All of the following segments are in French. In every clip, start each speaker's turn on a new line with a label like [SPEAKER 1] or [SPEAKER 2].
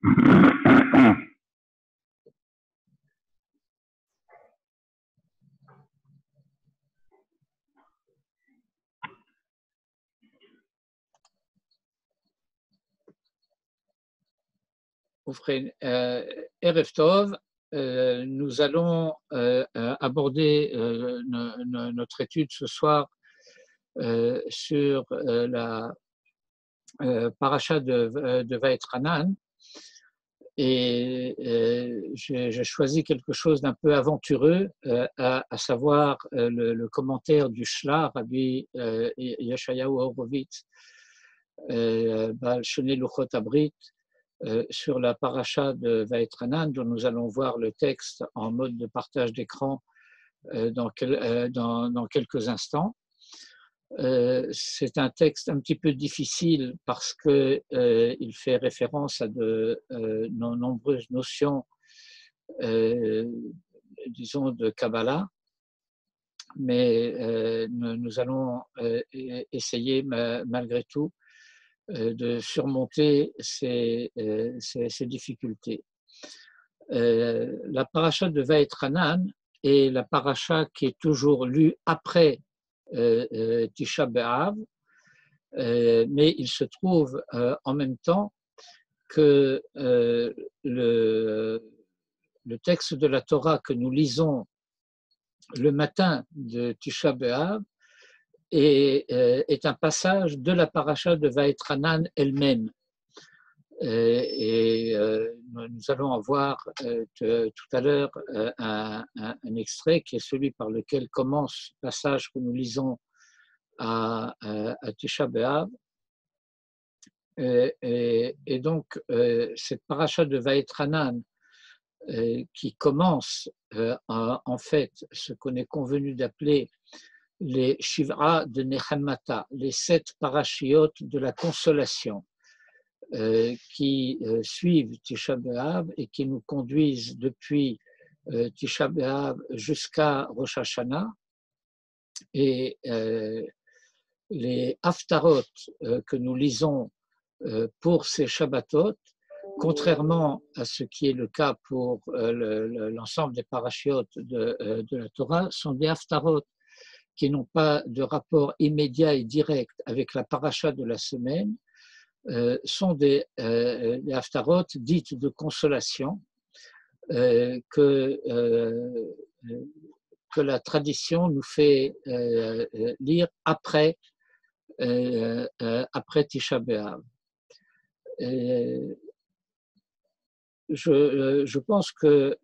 [SPEAKER 1] Erev Tov, nous allons aborder notre étude ce soir sur la paracha de Vaetranan, et j'ai choisi quelque chose d'un peu aventureux, à savoir le commentaire du Shla, Rabbi Yeshayahu Horowitz, Baal Shonei Luchot Abrit, sur la paracha de Vaetranan, dont nous allons voir le texte en mode de partage d'écran dans quelques instants. C'est un texte un petit peu difficile parce qu'il fait référence à de nombreuses notions, disons, de Kabbalah, mais nous allons essayer malgré tout de surmonter ces difficultés. La paracha de Vaetranan est la paracha qui est toujours lue après Tisha B'Av, mais il se trouve en même temps que le texte de la Torah que nous lisons le matin de Tisha B'Av est un passage de la paracha de Vaetranan elle-même. Nous allons en voir tout à l'heure un extrait qui est celui par lequel commence le passage que nous lisons à Tisha B'Av. Et donc, cette paracha de Vaetranan qui commence en fait ce qu'on est convenu d'appeler les Shivra de Nechemata, les 7 parachiotes de la consolation, qui suivent Tisha B'Av et qui nous conduisent depuis Tisha B'Av jusqu'à Rosh Hashanah. Et les Haftarot que nous lisons pour ces Shabbatot, contrairement à ce qui est le cas pour l'ensemble des parachiotes de la Torah, sont des Haftarot qui n'ont pas de rapport immédiat et direct avec la paracha de la semaine, sont des haftarot dites de consolation que la tradition nous fait lire après Tisha B'Av. Je pense que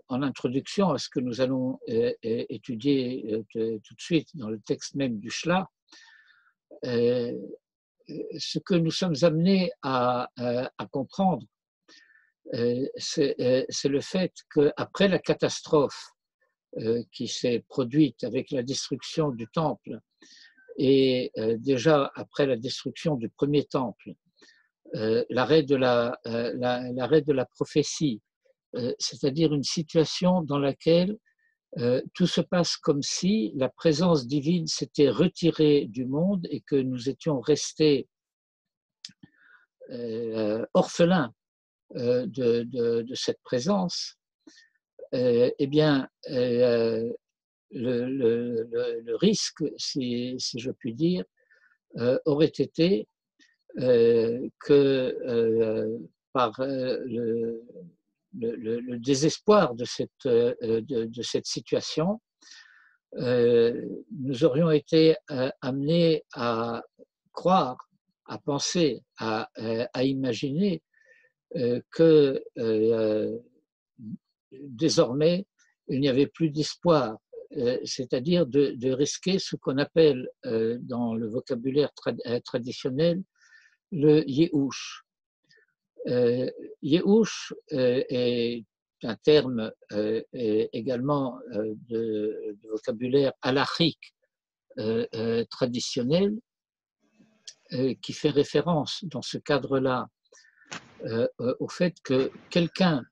[SPEAKER 1] en introduction à ce que nous allons étudier tout de suite dans le texte même du Shla, ce que nous sommes amenés à comprendre, c'est le fait qu'après la catastrophe qui s'est produite avec la destruction du temple, et déjà après la destruction du premier temple, l'arrêt de la prophétie, c'est-à-dire une situation dans laquelle tout se passe comme si la présence divine s'était retirée du monde et que nous étions restés orphelins de cette présence. Eh bien, le risque, si je puis dire, aurait été que par le désespoir de cette situation, nous aurions été amenés à croire, à penser, à imaginer que désormais il n'y avait plus d'espoir, c'est-à-dire de risquer ce qu'on appelle dans le vocabulaire traditionnel le Yehush. Yehush est un terme également de vocabulaire halachique traditionnel qui fait référence dans ce cadre-là au fait que quelqu'un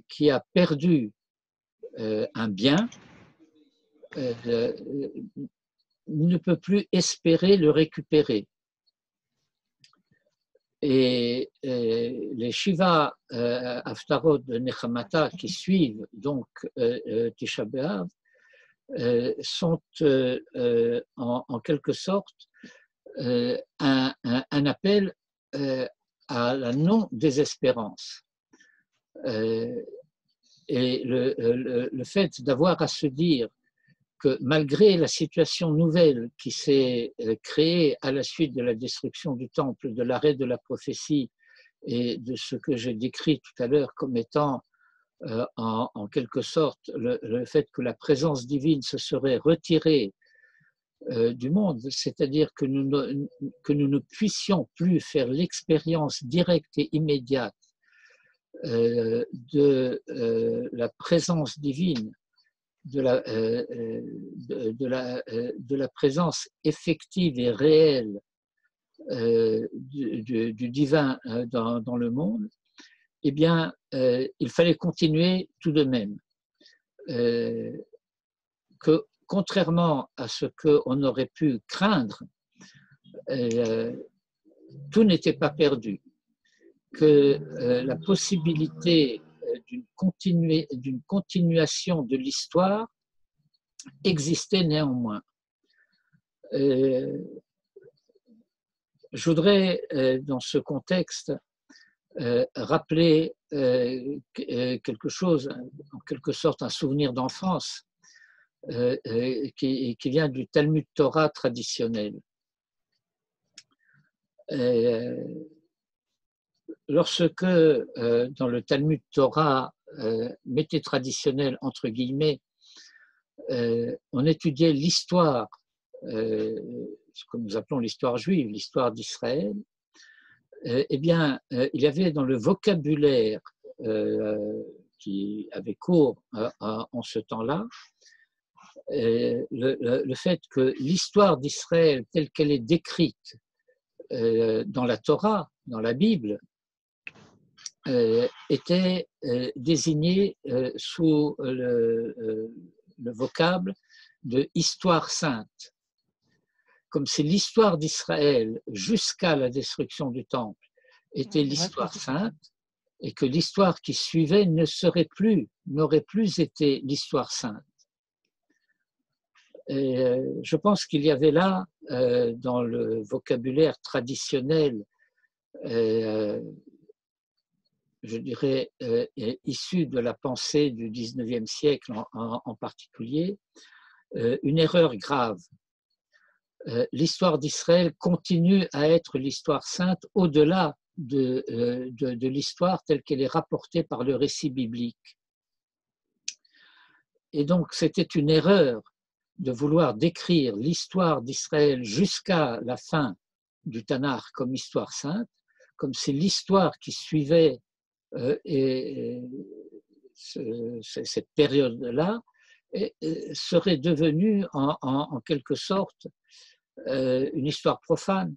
[SPEAKER 1] qui a perdu un bien ne peut plus espérer le récupérer. les Shiva Haftarot de Nechamata qui suivent donc Tisha B'Av sont en quelque sorte un appel à la non-désespérance. Et le fait d'avoir à se dire que malgré la situation nouvelle qui s'est créée à la suite de la destruction du temple, de l'arrêt de la prophétie et de ce que j'ai décrit tout à l'heure comme étant en quelque sorte le fait que la présence divine se serait retirée du monde, c'est-à-dire que nous ne puissions plus faire l'expérience directe et immédiate de la présence divine, de la présence effective et réelle du divin dans le monde, eh bien, il fallait continuer tout de même. Que contrairement à ce qu'on aurait pu craindre, tout n'était pas perdu, que la possibilité d'une continuation de l'histoire existait néanmoins. Je voudrais, dans ce contexte, rappeler quelque chose, en quelque sorte un souvenir d'enfance, qui vient du Talmud Torah traditionnel. Lorsque dans le Talmud Torah, métier traditionnel entre guillemets, on étudiait l'histoire, ce que nous appelons l'histoire juive, l'histoire d'Israël, eh bien, il y avait dans le vocabulaire qui avait cours en ce temps-là, le fait que l'histoire d'Israël telle qu'elle est décrite dans la Torah, dans la Bible, était désignée sous le vocable de histoire sainte. Comme si l'histoire d'Israël jusqu'à la destruction du temple était l'histoire sainte, et que l'histoire qui suivait n'aurait plus été l'histoire sainte. Et je pense qu'il y avait là, dans le vocabulaire traditionnel, je dirais, issu de la pensée du XIXe siècle en particulier, une erreur grave. L'histoire d'Israël continue à être l'histoire sainte au-delà de l'histoire telle qu'elle est rapportée par le récit biblique. Et donc, c'était une erreur de vouloir décrire l'histoire d'Israël jusqu'à la fin du Tanakh comme histoire sainte, comme si l'histoire qui suivait cette période-là serait devenue en quelque sorte une histoire profane.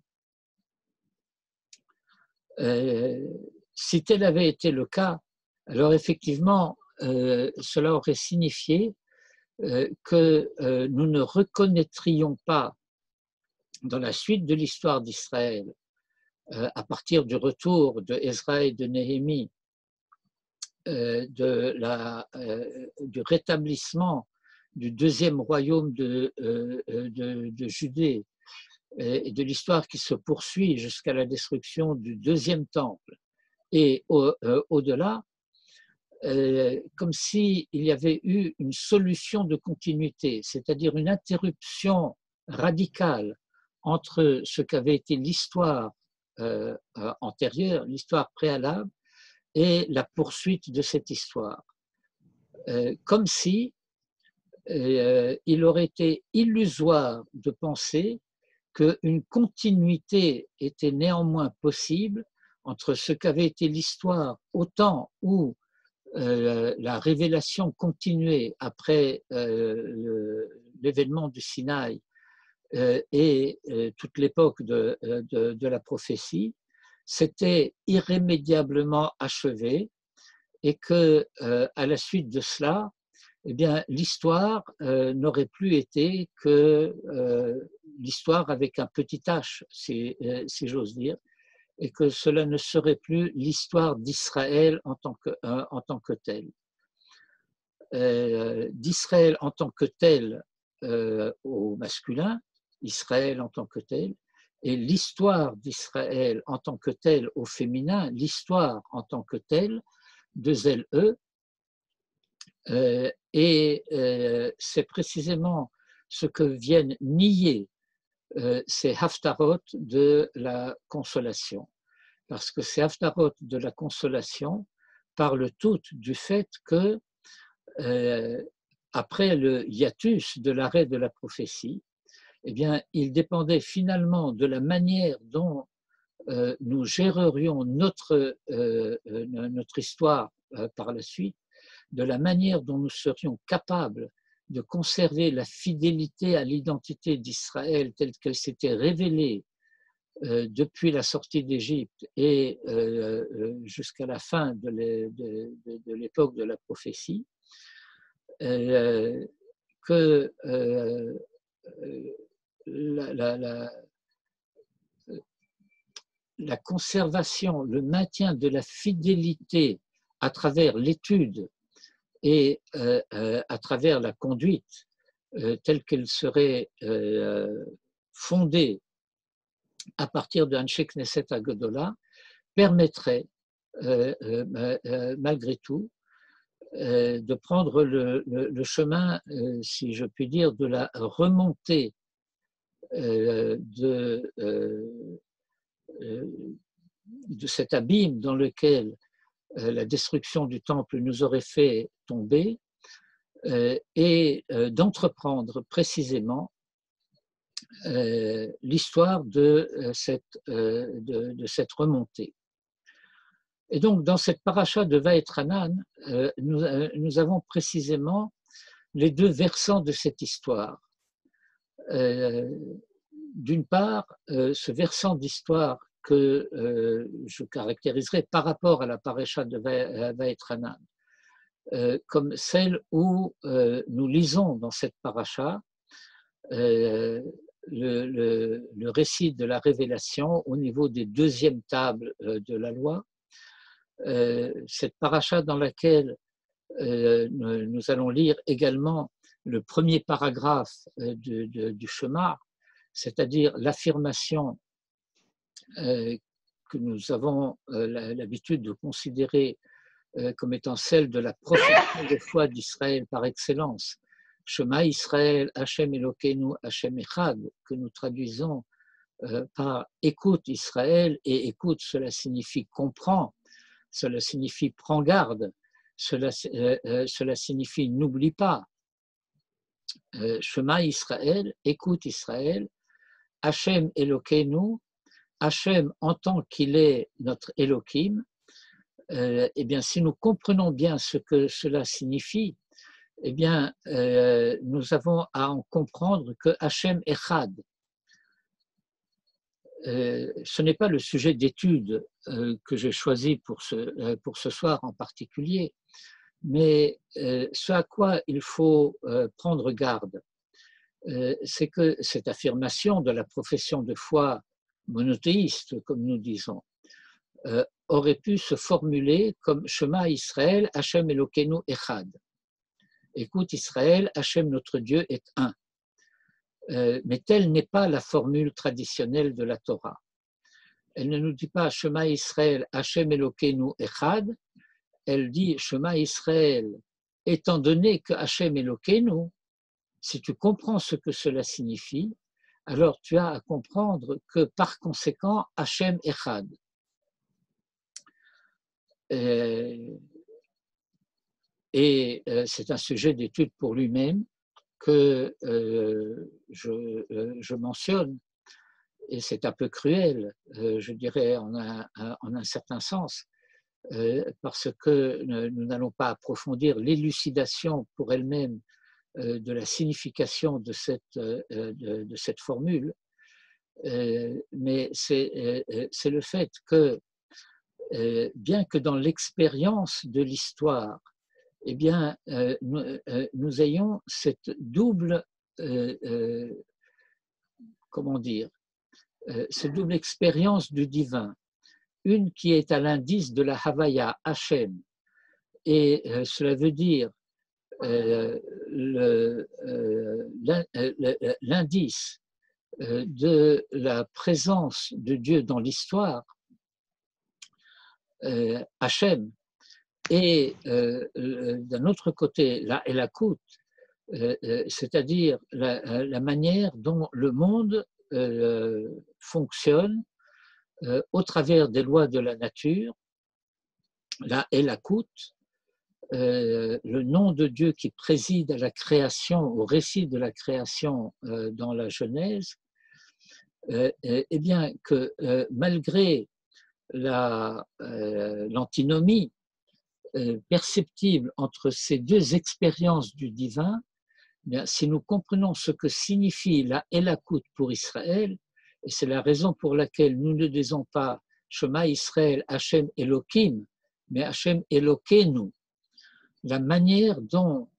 [SPEAKER 1] Si tel avait été le cas, alors effectivement, cela aurait signifié que nous ne reconnaîtrions pas dans la suite de l'histoire d'Israël, à partir du retour de Ezra et de Néhémie, du rétablissement du deuxième royaume de Judée et de l'histoire qui se poursuit jusqu'à la destruction du deuxième temple et au-delà, comme s'il y avait eu une solution de continuité, c'est-à-dire une interruption radicale entre ce qu'avait été l'histoire antérieure, l'histoire préalable, et la poursuite de cette histoire. Comme si il aurait été illusoire de penser qu'une continuité était néanmoins possible entre ce qu'avait été l'histoire au temps où la révélation continuait après l'événement du Sinaï et toute l'époque de la prophétie, s'était irrémédiablement achevé et que à la suite de cela, eh bien, l'histoire n'aurait plus été que l'histoire avec un petit h, si j'ose dire, et que cela ne serait plus l'histoire d'Israël en tant que telle. D'Israël en tant que tel au masculin, Israël en tant que tel, et l'histoire d'Israël en tant que telle au féminin, l'histoire en tant que telle de ZLE, et c'est précisément ce que viennent nier ces haftarot de la consolation. Parce que ces haftarot de la consolation parlent toutes du fait que après le hiatus de l'arrêt de la prophétie, eh bien, il dépendait finalement de la manière dont nous gérerions notre histoire par la suite, de la manière dont nous serions capables de conserver la fidélité à l'identité d'Israël telle qu'elle s'était révélée depuis la sortie d'Égypte et jusqu'à la fin de l'époque de la prophétie, que la conservation, le maintien de la fidélité à travers l'étude et à travers la conduite telle qu'elle serait fondée à partir de Anshe Knesset Agodola permettrait malgré tout de prendre le chemin, si je puis dire, de la remontée de cet abîme dans lequel la destruction du temple nous aurait fait tomber et d'entreprendre précisément l'histoire de cette remontée. Et donc, dans cette paracha de Vaetranan, nous avons précisément les deux versants de cette histoire. D'une part, ce versant d'histoire que je caractériserai par rapport à la paracha de Vaetranan, comme celle où nous lisons dans cette paracha le récit de la révélation au niveau des deuxièmes tables de la loi, cette paracha dans laquelle nous allons lire également le premier paragraphe du Shema, c'est-à-dire l'affirmation que nous avons l'habitude de considérer comme étant celle de la profession de foi d'Israël par excellence. Shema Israël, Hashem Elokeinu, Hashem Echad, que nous traduisons par écoute Israël, et écoute, cela signifie comprends, cela signifie prends garde, cela signifie n'oublie pas. Shema Israël, écoute Israël, Hashem Elokeinu, Hashem en tant qu'il est notre Elohim, eh bien, si nous comprenons bien ce que cela signifie, eh bien, nous avons à en comprendre que Hashem Echad, ce n'est pas le sujet d'étude que j'ai choisi pour ce soir en particulier, mais ce à quoi il faut prendre garde, c'est que cette affirmation de la profession de foi monothéiste, comme nous disons, aurait pu se formuler comme Shema Israël, Hashem Elokeinu Echad. Écoute Israël, Hashem notre Dieu est un. Mais telle n'est pas la formule traditionnelle de la Torah. Elle ne nous dit pas Shema Israël, Hashem Elokeinu Echad. Elle dit Shema Israël, étant donné que Hashem Elokeinu, si tu comprends ce que cela signifie, alors tu as à comprendre que par conséquent Hashem Echad. Et c'est un sujet d'étude pour lui-même que je mentionne, et c'est un peu cruel, je dirais en un certain sens, parce que nous n'allons pas approfondir l'élucidation pour elle-même de la signification de cette formule, mais c'est le fait que, bien que dans l'expérience de l'histoire, eh bien, nous ayons cette double, comment dire, cette double expérience du divin. une qui est à l'indice de la Havaya, Hachem, et cela veut dire l'indice de la présence de Dieu dans l'histoire, Hachem, et d'un autre côté, la Elakut, c'est-à-dire la manière dont le monde fonctionne au travers des lois de la nature, la Elakut, le nom de Dieu qui préside à la création, au récit de la création dans la Genèse, eh bien que malgré l'antinomie perceptible entre ces deux expériences du divin, bien, si nous comprenons ce que signifie la Elakut pour Israël, et c'est la raison pour laquelle nous ne disons pas Shema Israël, Hashem Elohim, mais Hashem Elokeinu, la manière dont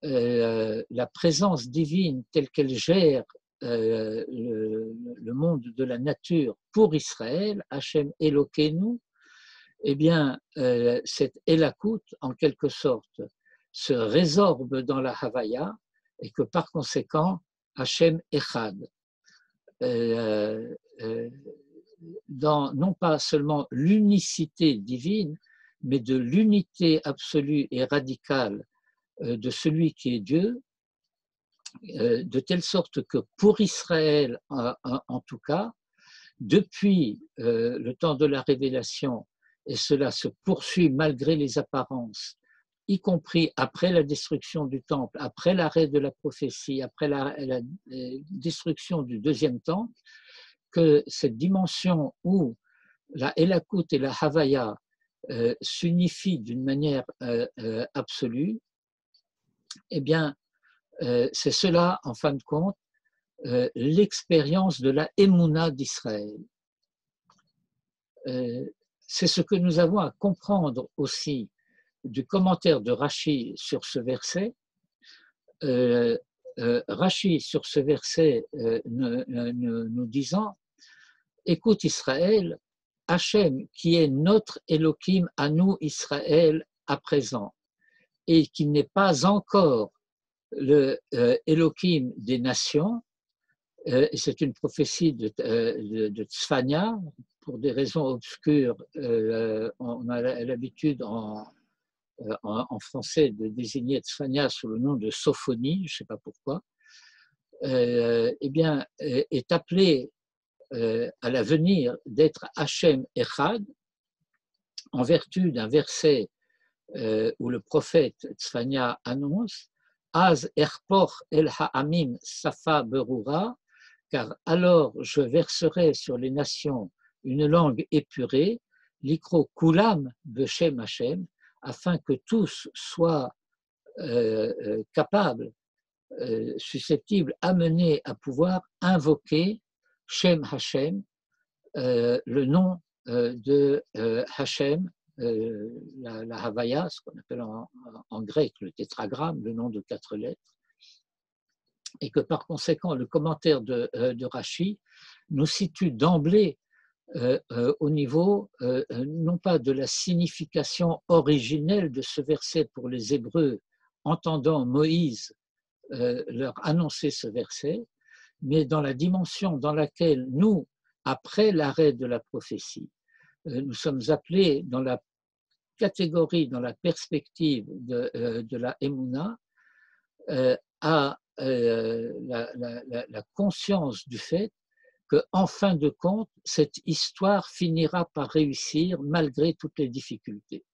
[SPEAKER 1] la présence divine telle qu'elle gère le monde de la nature pour Israël, Hashem Elokeinu, eh bien, cette Elakut, en quelque sorte, se résorbe dans la Havaya et que par conséquent, Hashem Echad, dans non pas seulement l'unicité divine, mais de l'unité absolue et radicale de celui qui est Dieu, de telle sorte que pour Israël, en tout cas, depuis le temps de la révélation, et cela se poursuit malgré les apparences, y compris après la destruction du temple, après l'arrêt de la prophétie, après la destruction du deuxième temple, que cette dimension où la Elakut et la Havaya s'unifient d'une manière absolue, eh bien, c'est cela, en fin de compte, l'expérience de la Emouna d'Israël. C'est ce que nous avons à comprendre aussi du commentaire de Rashi sur ce verset. Rashi sur ce verset nous disant: écoute Israël, Hachem qui est notre Elohim à nous Israël à présent, et qui n'est pas encore le Elohim des nations, c'est une prophétie de Tzfania, pour des raisons obscures, on a l'habitude en français de désigner Tzfania sous le nom de Sophonie, je ne sais pas pourquoi, eh bien, est appelé à l'avenir d'être Hachem Echad, en vertu d'un verset où le prophète Tzfania annonce Az erpor el ha'amim safa berura, car alors je verserai sur les nations une langue épurée, l'ikro kulam beshem Hashem, afin que tous soient capables, susceptibles, amenés à pouvoir invoquer Shem Hashem, le nom de Hashem, la Havaya, ce qu'on appelle en grec le tétragramme, le nom de 4 lettres, et que par conséquent le commentaire de Rashi nous situe d'emblée au niveau non pas de la signification originelle de ce verset pour les Hébreux, entendant Moïse leur annoncer ce verset, mais dans la dimension dans laquelle nous, après l'arrêt de la prophétie, nous sommes appelés dans la catégorie, dans la perspective de la Emouna, à la conscience du fait qu'en fin de compte, cette histoire finira par réussir malgré toutes les difficultés.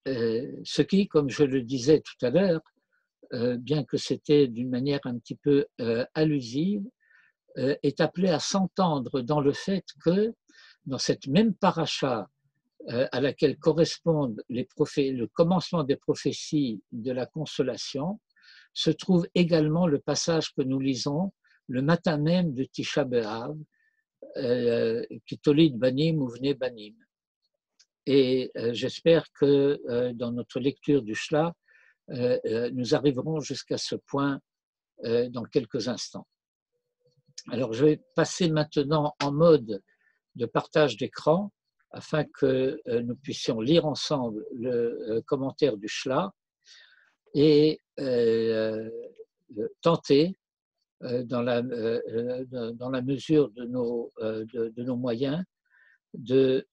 [SPEAKER 1] Ce qui, comme je le disais tout à l'heure, bien que c'était d'une manière un petit peu allusive, est appelé à s'entendre dans le fait que dans cette même paracha à laquelle correspondent le commencement des prophéties de la consolation, se trouve également le passage que nous lisons le matin même de Tisha B'Av, Kitolid Banim Uvne Banim. Et j'espère que dans notre lecture du Shla, nous arriverons jusqu'à ce point dans quelques instants. Alors je vais passer maintenant en mode de partage d'écran afin que nous puissions lire ensemble le commentaire du Shla et tenter, dans la mesure de nos moyens, de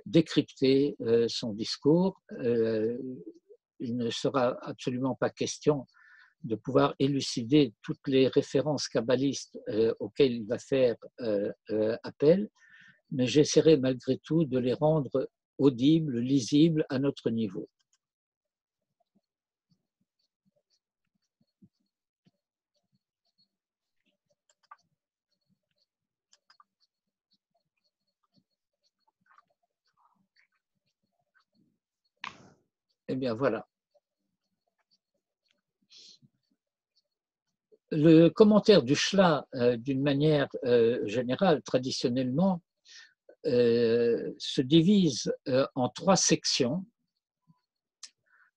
[SPEAKER 1] décrypter son discours. Il ne sera absolument pas question de pouvoir élucider toutes les références kabbalistes auxquelles il va faire appel, mais j'essaierai malgré tout de les rendre audibles, lisibles à notre niveau. Eh bien voilà. Le commentaire du Shla, d'une manière générale, traditionnellement, se divise en 3 sections.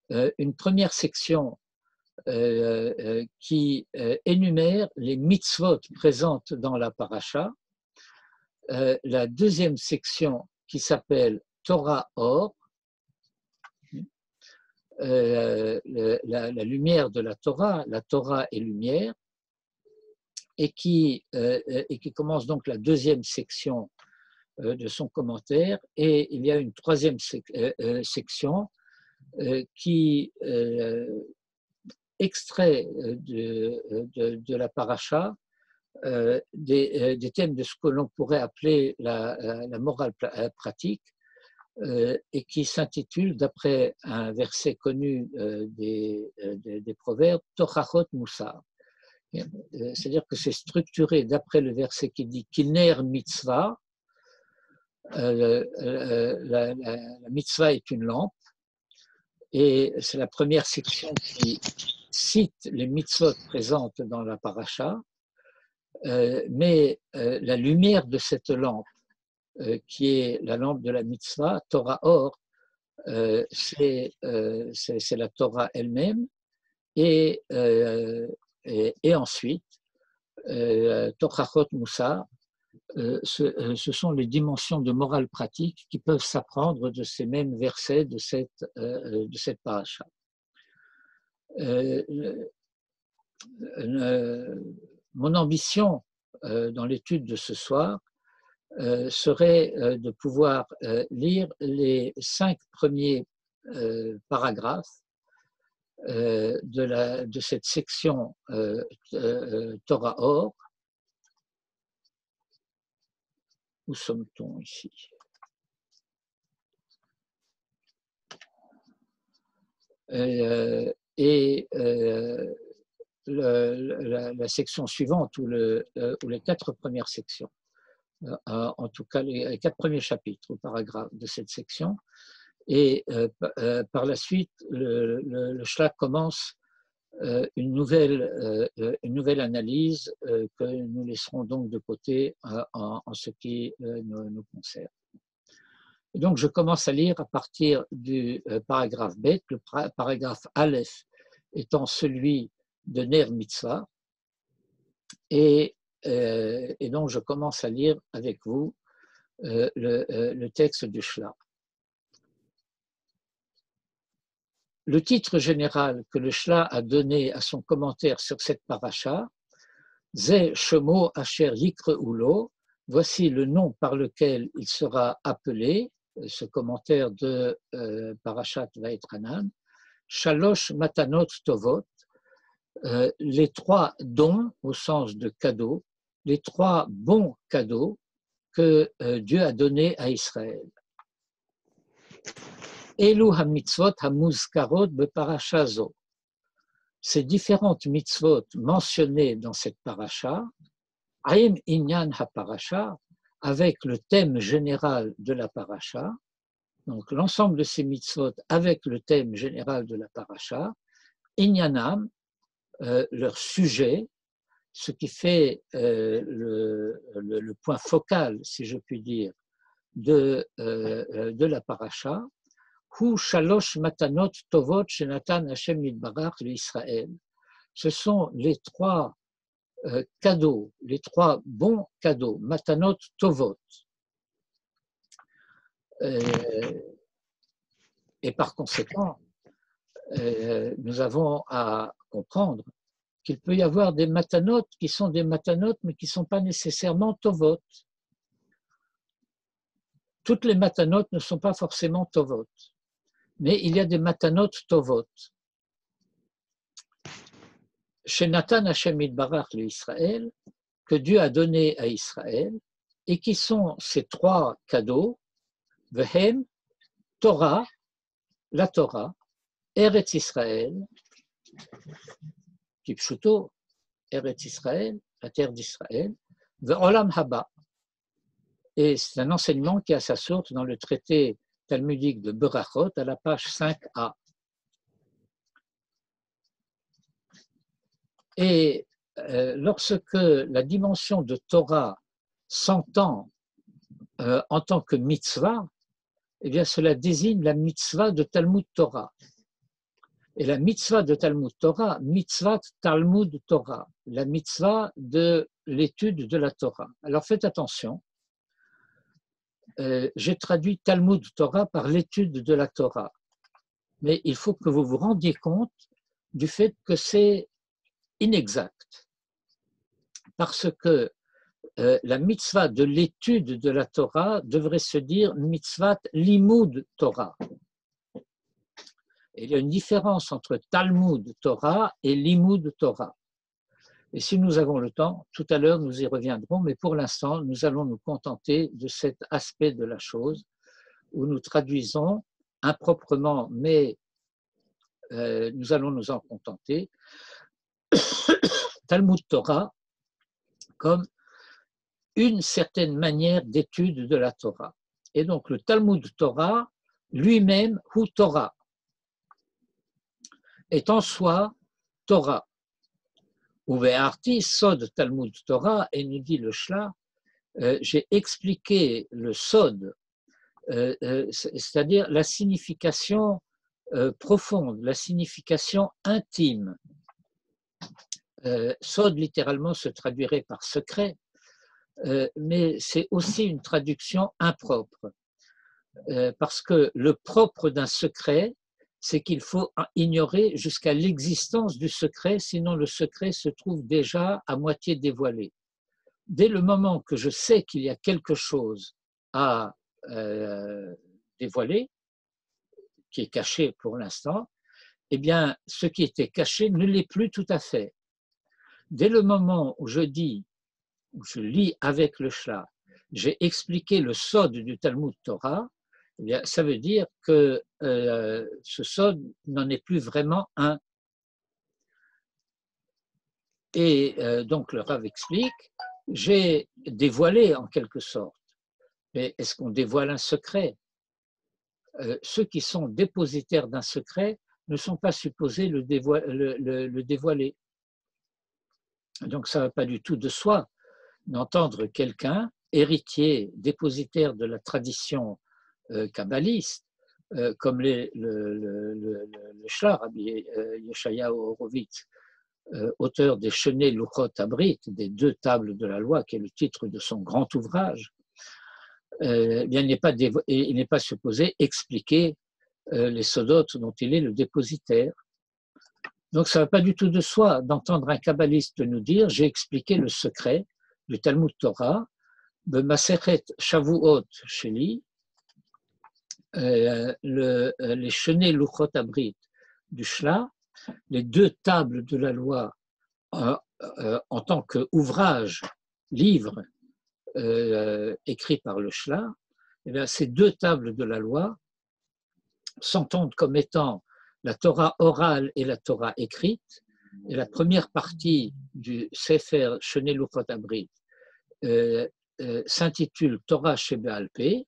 [SPEAKER 1] Une première section qui énumère les mitzvot présentes dans la paracha. La deuxième section qui s'appelle Torah Or, la lumière de la Torah est lumière, et qui commence donc la deuxième section de son commentaire, et il y a une troisième section qui extrait de la paracha des thèmes de ce que l'on pourrait appeler la morale pratique, et qui s'intitule, d'après un verset connu des proverbes, Tochachot Moussar. C'est-à-dire que c'est structuré d'après le verset qui dit Kiner mitzvah. La mitzvah est une lampe, et c'est la première section qui cite les mitzvot présentes dans la paracha, mais la lumière de cette lampe, qui est la lampe de la mitzvah, Torah Or, c'est la Torah elle-même, et ensuite, Tochachot Moussar, ce sont les dimensions de morale pratique qui peuvent s'apprendre de ces mêmes versets de cette paracha. Mon ambition dans l'étude de ce soir serait de pouvoir lire les 5 premiers paragraphes de cette section Torah Or. Où sommes-t-on ici? La section suivante, ou les 4 premières sections, en tout cas les 4 premiers chapitres ou paragraphes de cette section, et par la suite le Shla commence une nouvelle analyse que nous laisserons donc de côté en ce qui nous concerne. Et donc je commence à lire à partir du paragraphe Bet, le paragraphe Aleph étant celui de Ner Mitzvah, et donc je commence à lire avec vous le texte du Shla. Le titre général que le Shla a donné à son commentaire sur cette paracha, Ze Shemo Asher Yikre'ulo, voici le nom par lequel il sera appelé, ce commentaire de Parashat Vayetranan, Shalosh Matanot Tovot, les 3 dons au sens de cadeaux, les 3 bons cadeaux que Dieu a donnés à Israël. Elu ha-mitzvot ha-muzkarot be-parasha zo. Ces différentes mitzvot mentionnées dans cette paracha, Aim inyan ha-parasha, avec le thème général de la paracha, donc l'ensemble de ces mitzvot avec le thème général de la paracha, inyanam, leur sujet, ce qui fait le point focal, si je puis dire, de la paracha, Hu shalosh matanot tovot shenatan Hashem yitbarach l'Israël. Ce sont les 3 cadeaux, les 3 bons cadeaux, matanot tovot, Et par conséquent, nous avons à comprendre qu'il peut y avoir des matanotes qui sont des matanotes, mais qui ne sont pas nécessairement tovot. Toutes les matanotes ne sont pas forcément tovot, mais il y a des matanotes tovot. Chez Nathan Hashem Yitbarach l'Israël, que Dieu a donné à Israël, et qui sont ces trois cadeaux, Vehem, Torah, la Torah, Eretz Israël, Kipshuto, Eretz Israël, la terre d'Israël, Ve'olam Haba. Et c'est un enseignement qui a sa source dans le traité talmudique de Berachot à la page 5a. Et lorsque la dimension de Torah s'entend en tant que mitzvah, eh bien cela désigne la mitzvah de Talmud Torah. Et la mitzvah de Talmud Torah, mitzvah Talmud Torah, la mitzvah de l'étude de la Torah. Alors faites attention, j'ai traduit Talmud Torah par l'étude de la Torah. Mais il faut que vous vous rendiez compte du fait que c'est inexact. Parce que la mitzvah de l'étude de la Torah devrait se dire mitzvah limud Torah. Et il y a une différence entre Talmud Torah et limud Torah. Et si nous avons le temps, tout à l'heure nous y reviendrons, mais pour l'instant nous allons nous contenter de cet aspect de la chose où nous traduisons improprement, mais nous allons nous en contenter, Talmud Torah comme une certaine manière d'étude de la Torah. Et donc le Talmud Torah lui-même, ou Torah, est en soi Torah. Ou ve'arti sod Talmud Torah, et nous dit le Shla, j'ai expliqué le sod, c'est-à-dire la signification profonde, la signification intime. Sod littéralement se traduirait par secret, mais c'est aussi une traduction impropre, parce que le propre d'un secret, c'est qu'il faut ignorer jusqu'à l'existence du secret, sinon le secret se trouve déjà à moitié dévoilé. Dès le moment que je sais qu'il y a quelque chose à dévoiler, qui est caché pour l'instant, eh bien, ce qui était caché ne l'est plus tout à fait. Dès le moment où je dis, où je lis avec le Shla, j'ai expliqué le sod du Talmud Torah, eh bien, ça veut dire que ce sod n'en est plus vraiment un. Et donc le Rav explique, j'ai dévoilé en quelque sorte. Mais est-ce qu'on dévoile un secret? Ceux qui sont dépositaires d'un secret ne sont pas supposés le dévoiler. Donc ça ne va pas du tout de soi d'entendre quelqu'un, héritier, dépositaire de la tradition kabbaliste, comme le Shlar, Rabbi Yeshayahu Horowitz, auteur des Shenei Luchot Abrit, des deux tables de la loi, qui est le titre de son grand ouvrage, bien, il n'est pas supposé expliquer les sodotes dont il est le dépositaire. Donc ça ne va pas du tout de soi d'entendre un kabbaliste nous dire « j'ai expliqué le secret du Talmud Torah, de Masechet Shavuot Sheli, les Shenei Luchot Abrit du Shla, les deux tables de la loi en tant qu'ouvrage, livre écrit par le Shla, eh bien, ces deux tables de la loi s'entendent comme étant la Torah orale et la Torah écrite. Et la première partie du Sefer Shenei Luchot Abrit s'intitule Torah Shebe'al Peh,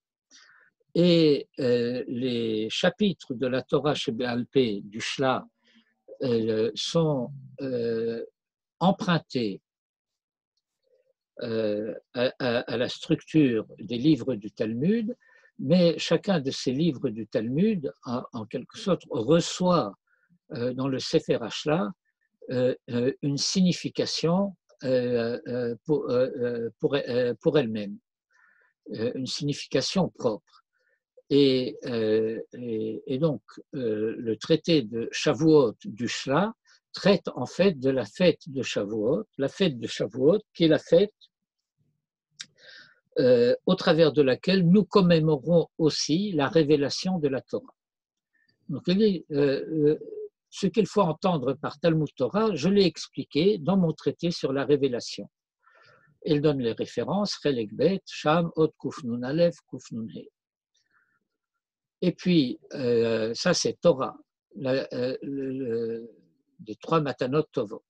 [SPEAKER 1] et les chapitres de la Torah Shebe'al Peh du Shla sont empruntés à la structure des livres du Talmud, mais chacun de ces livres du Talmud, en quelque sorte, reçoit dans le Sefer Hashla une signification pour elle-même, une signification propre. Et donc, le traité de Shavuot du Shla traite en fait de la fête de Shavuot, qui est la fête au travers de laquelle nous commémorons aussi la révélation de la Torah. Donc, ce qu'il faut entendre par Talmud Torah, je l'ai expliqué dans mon traité sur la révélation. Il donne les références, Chelek Bet, Sham, Od Kuf Nun Aleph, Kuf Nun He. Et puis, ça c'est Torah, des 3 matanot Tovot.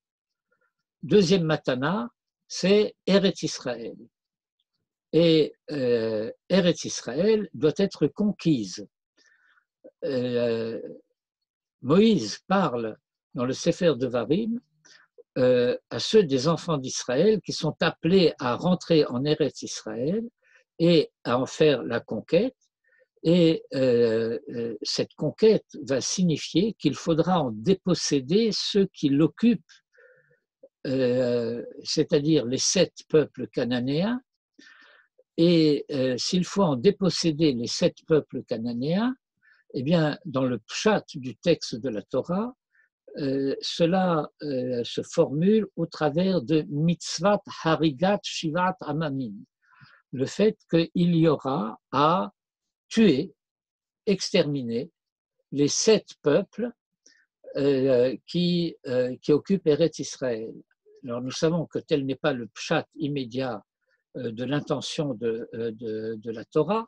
[SPEAKER 1] Deuxième matana, c'est Eretz Israël. Et Eretz Israël doit être conquise. Moïse parle dans le Sefer Devarim à ceux des enfants d'Israël qui sont appelés à rentrer en Eretz Israël et à en faire la conquête. Et cette conquête va signifier qu'il faudra en déposséder ceux qui l'occupent, c'est-à-dire les 7 peuples cananéens. Et s'il faut en déposséder les 7 peuples cananéens, eh bien, dans le pshat du texte de la Torah, cela se formule au travers de mitzvat harigat shivat amamim, le fait qu'il y aura à tuer, exterminer les 7 peuples qui occupent Eretz Israël. Alors nous savons que tel n'est pas le pshat immédiat de l'intention de la Torah,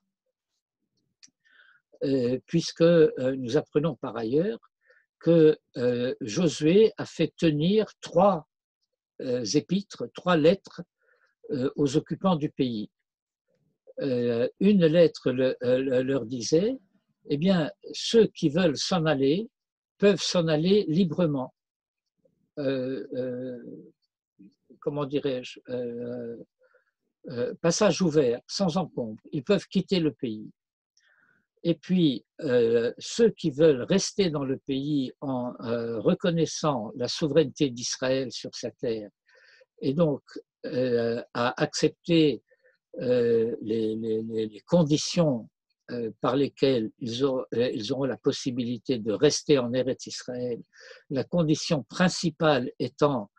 [SPEAKER 1] puisque nous apprenons par ailleurs que Josué a fait tenir 3 épîtres, 3 lettres aux occupants du pays. Une lettre leur disait, eh bien, ceux qui veulent s'en aller peuvent s'en aller librement. Comment dirais-je, passage ouvert, sans encombre. Ils peuvent quitter le pays. Et puis, ceux qui veulent rester dans le pays en reconnaissant la souveraineté d'Israël sur sa terre, et donc à accepter les conditions par lesquelles ils auront la possibilité de rester en Eretz Israël, la condition principale étant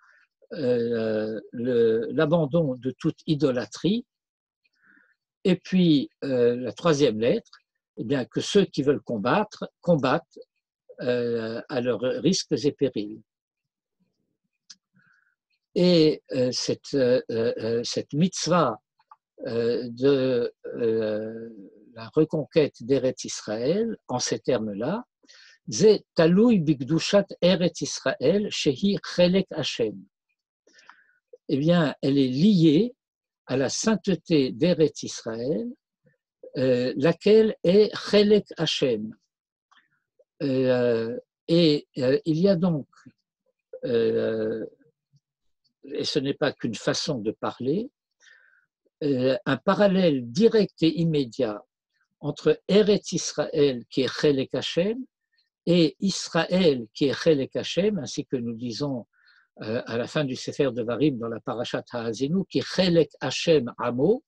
[SPEAKER 1] l'abandon de toute idolâtrie. Et puis, la 3e lettre, eh bien, que ceux qui veulent combattent à leurs risques et périls. Et cette mitzvah de la reconquête d'Eretz Israël, en ces termes-là, c'est Taloui Bigdushat Eretz Israël Shehi Chelek Hashem. Eh bien, elle est liée à la sainteté d'Eretz Israël, laquelle est Chelek Hashem. Et il y a donc, et ce n'est pas qu'une façon de parler, un parallèle direct et immédiat entre Eretz Israël qui est Chelek Hashem et Israël qui est Chelek Hashem, ainsi que nous disons à la fin du Sefer Devarim dans la Parashat Ha'azinu, qui est Chelek Hashem Amo,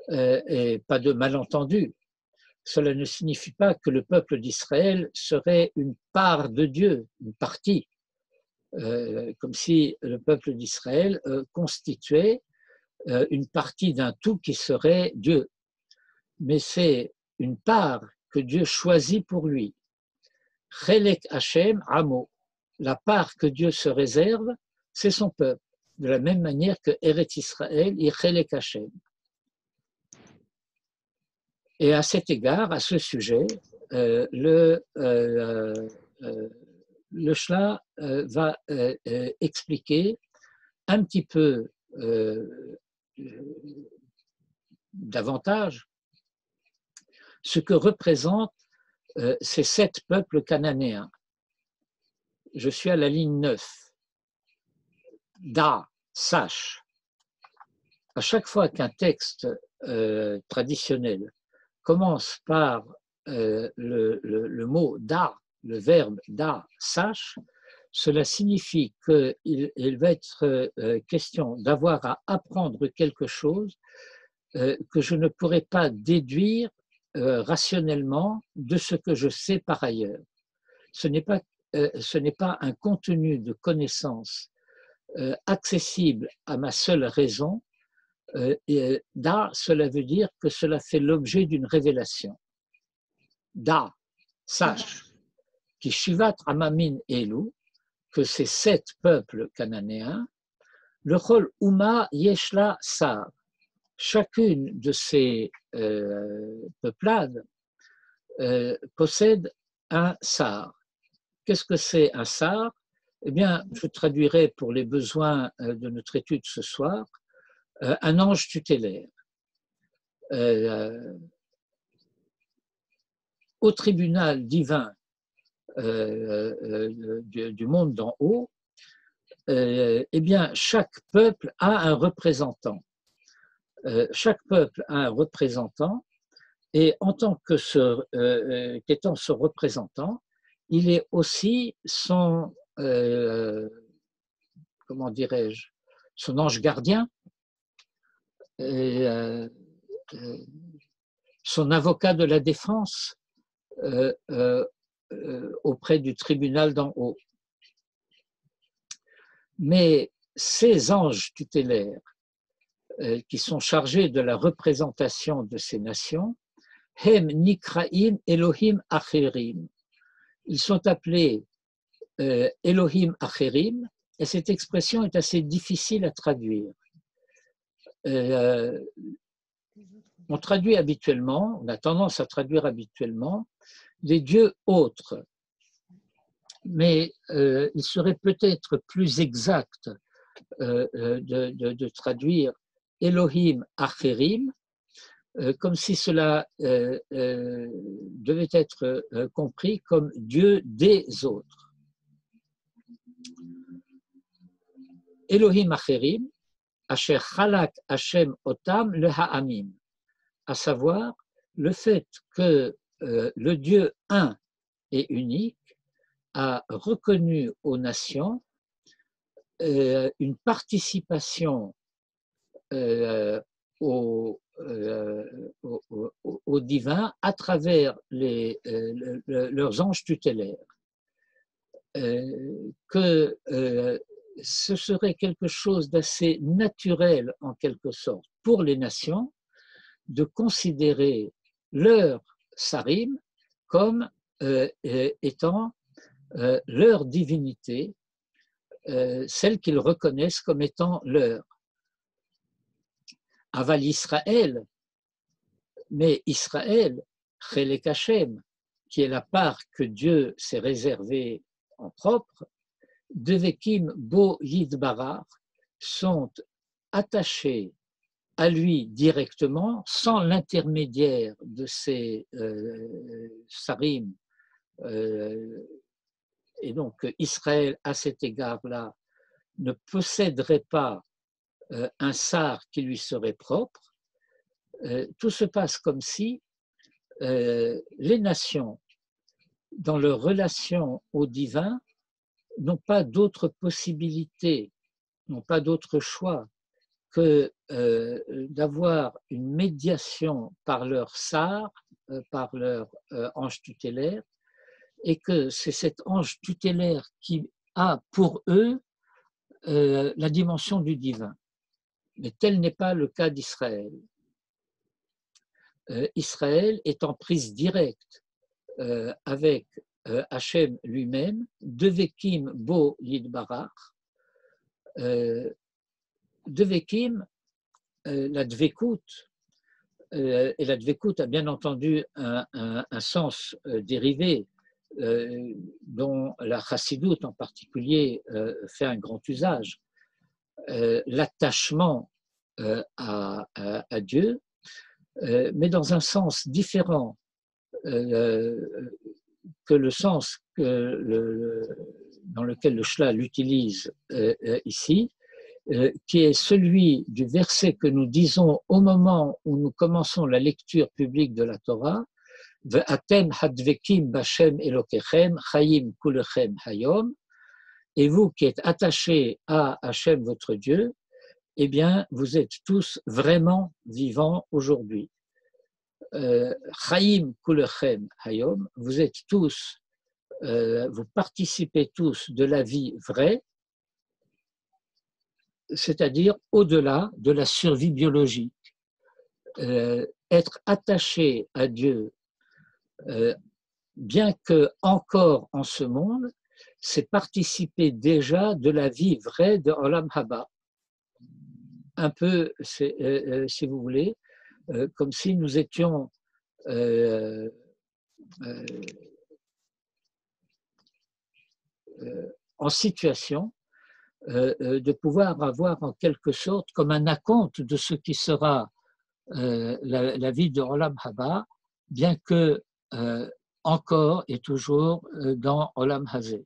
[SPEAKER 1] et pas de malentendu. Cela ne signifie pas que le peuple d'Israël serait une part de Dieu, une partie, comme si le peuple d'Israël constituait une partie d'un tout qui serait Dieu. Mais c'est une part que Dieu choisit pour lui. Chelek Hashem Amo, la part que Dieu se réserve, c'est son peuple, de la même manière que Eretz Israël est Chelek Hashem. Et à cet égard, à ce sujet, le Shla va expliquer un petit peu davantage ce que représentent ces 7 peuples cananéens. Je suis à la ligne 9. Da, sache. À chaque fois qu'un texte traditionnel commence par le mot da, le verbe da, sache, cela signifie qu'il va être question d'avoir à apprendre quelque chose que je ne pourrais pas déduire rationnellement de ce que je sais par ailleurs. Ce n'est pas un contenu de connaissance accessible à ma seule raison. Da, cela veut dire que cela fait l'objet d'une révélation. Da, sache, qui Shivat Amamin Elu, que ces 7 peuples cananéens, le Chol Uma Yeshla Sar, chacune de ces peuplades possède un sar. Qu'est-ce que c'est un sar? Eh bien, je traduirai pour les besoins de notre étude ce soir, un ange tutélaire. Au tribunal divin du monde d'en haut, eh bien, chaque peuple a un représentant. Chaque peuple a un représentant, et en tant qu'étant ce représentant, il est aussi son, comment dirais-je, son ange gardien, son avocat de la défense auprès du tribunal d'en haut. Mais ces anges tutélaires qui sont chargés de la représentation de ces nations, Hem Nikraim Elohim Acherim. Ils sont appelés Elohim Acherim, et cette expression est assez difficile à traduire. On traduit habituellement, on a tendance à traduire habituellement les dieux autres, mais il serait peut-être plus exact de traduire Elohim Acherim, comme si cela devait être compris comme Dieu des autres. Elohim Acherim, Asher Chalak Hashem Otam le Ha'amim, à savoir le fait que le Dieu un et unique a reconnu aux nations une participation au divin à travers leurs anges tutélaires. Que ce serait quelque chose d'assez naturel en quelque sorte pour les nations de considérer leur sarim comme étant leur divinité, celle qu'ils reconnaissent comme étant leur. Aval Israël, mais Israël, Chelek Hashem, qui est la part que Dieu s'est réservée en propre, Devekim Bo Yidbarar, sont attachés à lui directement, sans l'intermédiaire de ces sarim. Et donc Israël, à cet égard-là, ne posséderait pas un sar qui lui serait propre. Tout se passe comme si les nations, dans leur relation au divin, n'ont pas d'autre possibilité, n'ont pas d'autre choix que d'avoir une médiation par leur sar, par leur ange tutélaire, et que c'est cet ange tutélaire qui a pour eux la dimension du divin. Mais tel n'est pas le cas d'Israël. Israël est en prise directe avec Hachem lui-même, Devekim Bo Yidbarach. Devekim, la dvekout, et la dvekout a bien entendu un sens dérivé dont la chassidoute en particulier fait un grand usage, l'attachement à Dieu, mais dans un sens différent que le sens dans lequel le Shla l'utilise ici, qui est celui du verset que nous disons au moment où nous commençons la lecture publique de la Torah, Ve'atem hadvekim b'Hashem Elokechem chayim kulechem hayom, et vous qui êtes attachés à Hachem votre Dieu, eh bien vous êtes tous vraiment vivants aujourd'hui. Chaim kulechem hayom, vous êtes tous, vous participez tous de la vie vraie, c'est-à-dire au-delà de la survie biologique. Être attaché à Dieu, bien que encore en ce monde, c'est participer déjà de la vie vraie de Olam Haba. Un peu, si vous voulez, comme si nous étions en situation de pouvoir avoir en quelque sorte comme un acompte de ce qui sera la vie de Olam Haba, bien que encore et toujours dans Olam Hazé.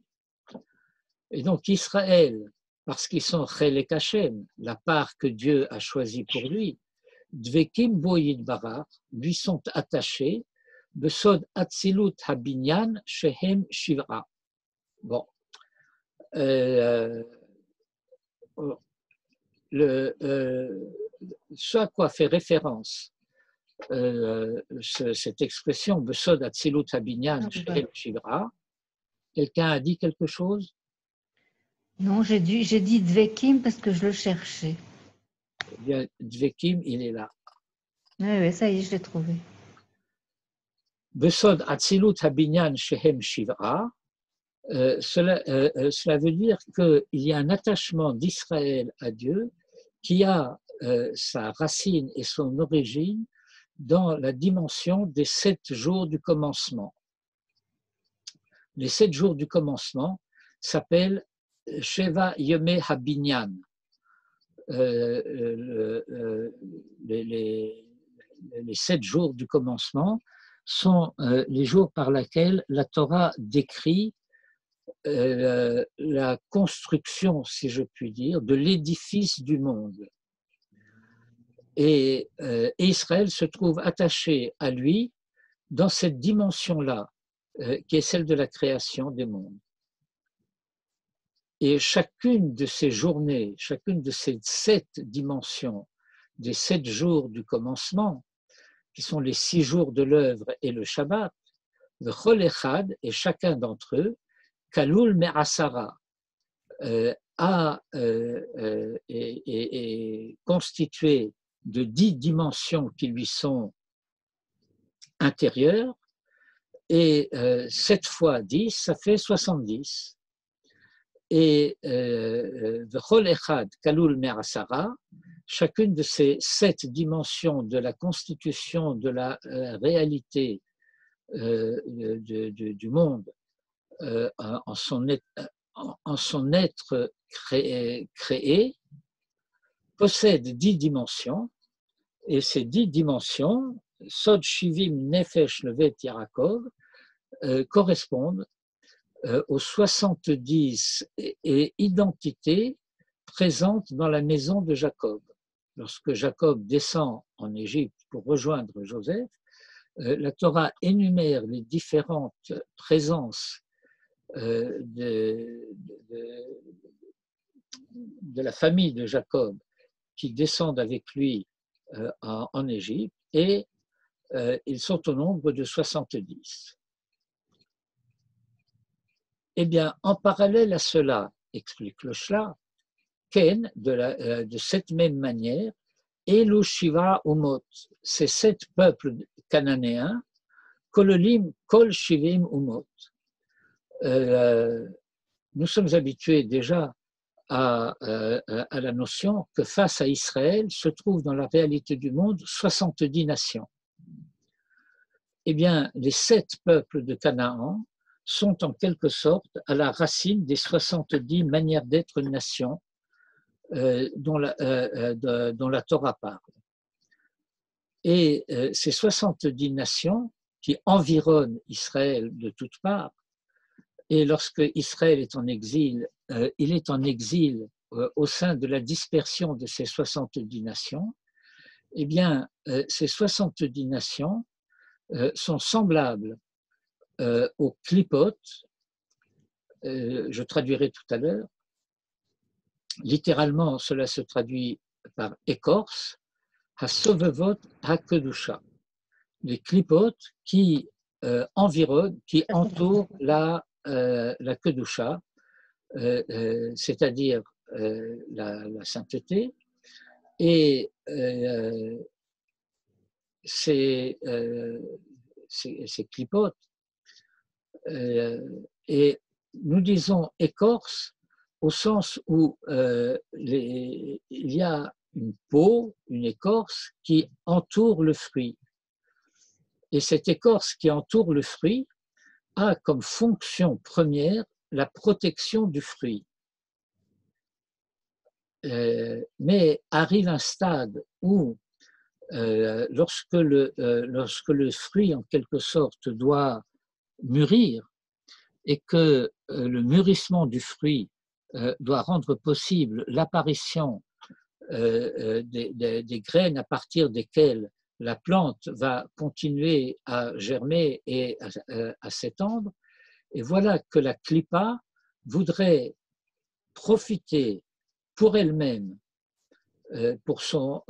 [SPEAKER 1] Et donc Israël, parce qu'ils sont Chelek Hashem, la part que Dieu a choisie pour lui, Dvekim bo yidbarach, lui sont attachés, Besod Atzilut Habinyan Shehem Shivra. Bon. Ce à quoi fait référence cette expression Besod Atzilut Habinyan Shehem Shivra, quelqu'un a dit quelque chose?
[SPEAKER 2] Non, j'ai dit Dvekim parce que je le cherchais.
[SPEAKER 1] Eh bien, Dvekim, il est là.
[SPEAKER 2] Oui, ça y est, je l'ai trouvé.
[SPEAKER 1] Besod Atzilut Habinyan Shehem Shivra, cela veut dire qu'il y a un attachement d'Israël à Dieu qui a sa racine et son origine dans la dimension des 7 jours du commencement. Les 7 jours du commencement s'appellent Sheva Yomei Habinyan. Les 7 jours du commencement sont les jours par lesquels la Torah décrit la construction, si je puis dire, de l'édifice du monde. Et Israël se trouve attaché à lui dans cette dimension-là, qui est celle de la création des mondes. Et chacune de ces journées, chacune de ces 7 dimensions, des 7 jours du commencement, qui sont les 6 jours de l'œuvre et le Shabbat, le Chol Echad, et chacun d'entre eux, Kalul Me'asara, est constitué de 10 dimensions qui lui sont intérieures, et 7 fois 10, ça fait 70. Et V'chol Echad Kalul Me'asara, chacune de ces 7 dimensions de la constitution de la réalité du monde en son être créé, possède 10 dimensions, et ces 10 dimensions, Sod Shivim Nefesh Levet Yarakov, correspondent aux 70 identités présentes dans la maison de Jacob. Lorsque Jacob descend en Égypte pour rejoindre Joseph, la Torah énumère les différentes présences de la famille de Jacob qui descendent avec lui en Égypte, et ils sont au nombre de 70. Eh bien, en parallèle à cela, explique le Shla, Ken, de cette même manière, Elu Shiva Umot, ces 7 peuples cananéens, Kololim Kol Shivim Umot. Nous sommes habitués déjà à la notion que face à Israël se trouvent dans la réalité du monde 70 nations. Eh bien, les 7 peuples de Canaan sont en quelque sorte à la racine des 70 manières d'être une nation dont la Torah parle. Et ces 70 nations qui environnent Israël de toutes parts, et lorsque Israël est en exil, il est en exil au sein de la dispersion de ces 70 nations, eh bien, ces 70 nations sont semblables aux clipotes, je traduirai tout à l'heure. Littéralement, cela se traduit par écorce, ha-sovevot ha-kedusha, les clipotes qui environnent, qui entourent la kedusha, c'est-à-dire la sainteté, et ces clipotes, et nous disons écorce au sens où il y a une peau, une écorce qui entoure le fruit. Et cette écorce qui entoure le fruit a comme fonction première la protection du fruit. Mais arrive un stade où, lorsque le fruit, en quelque sorte, doit mûrir, et que le mûrissement du fruit doit rendre possible l'apparition des graines à partir desquelles la plante va continuer à germer et à s'étendre. Et voilà que la clipa voudrait profiter pour elle-même, pour son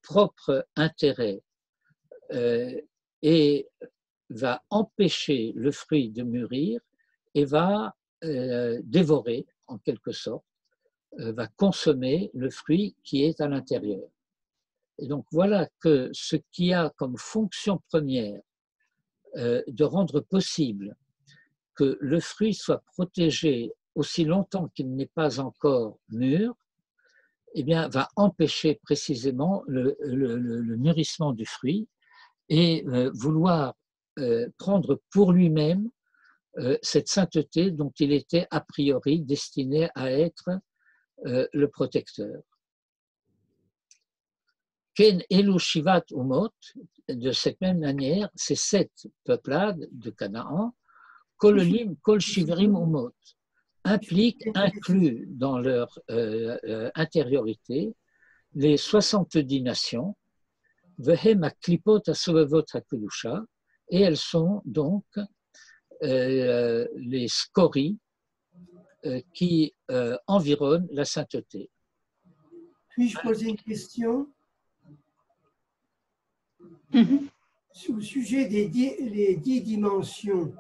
[SPEAKER 1] propre intérêt, et va empêcher le fruit de mûrir et va dévorer, en quelque sorte, va consommer le fruit qui est à l'intérieur. Et donc voilà que ce qui a comme fonction première de rendre possible que le fruit soit protégé aussi longtemps qu'il n'est pas encore mûr, eh bien, va empêcher précisément le mûrissement du fruit et vouloir prendre pour lui-même cette sainteté dont il était a priori destiné à être le protecteur. Ken Elu Shivat Umot, de cette même manière, ces 7 peuplades de Canaan, Kololim Kol Shivrim Umot, incluent dans leur intériorité les 70 nations, Vehem HaKlipot HaSovevot HaKedusha, et elles sont donc les scories qui environnent la sainteté.
[SPEAKER 3] Puis-je poser une question? Au sujet des 10 dimensions,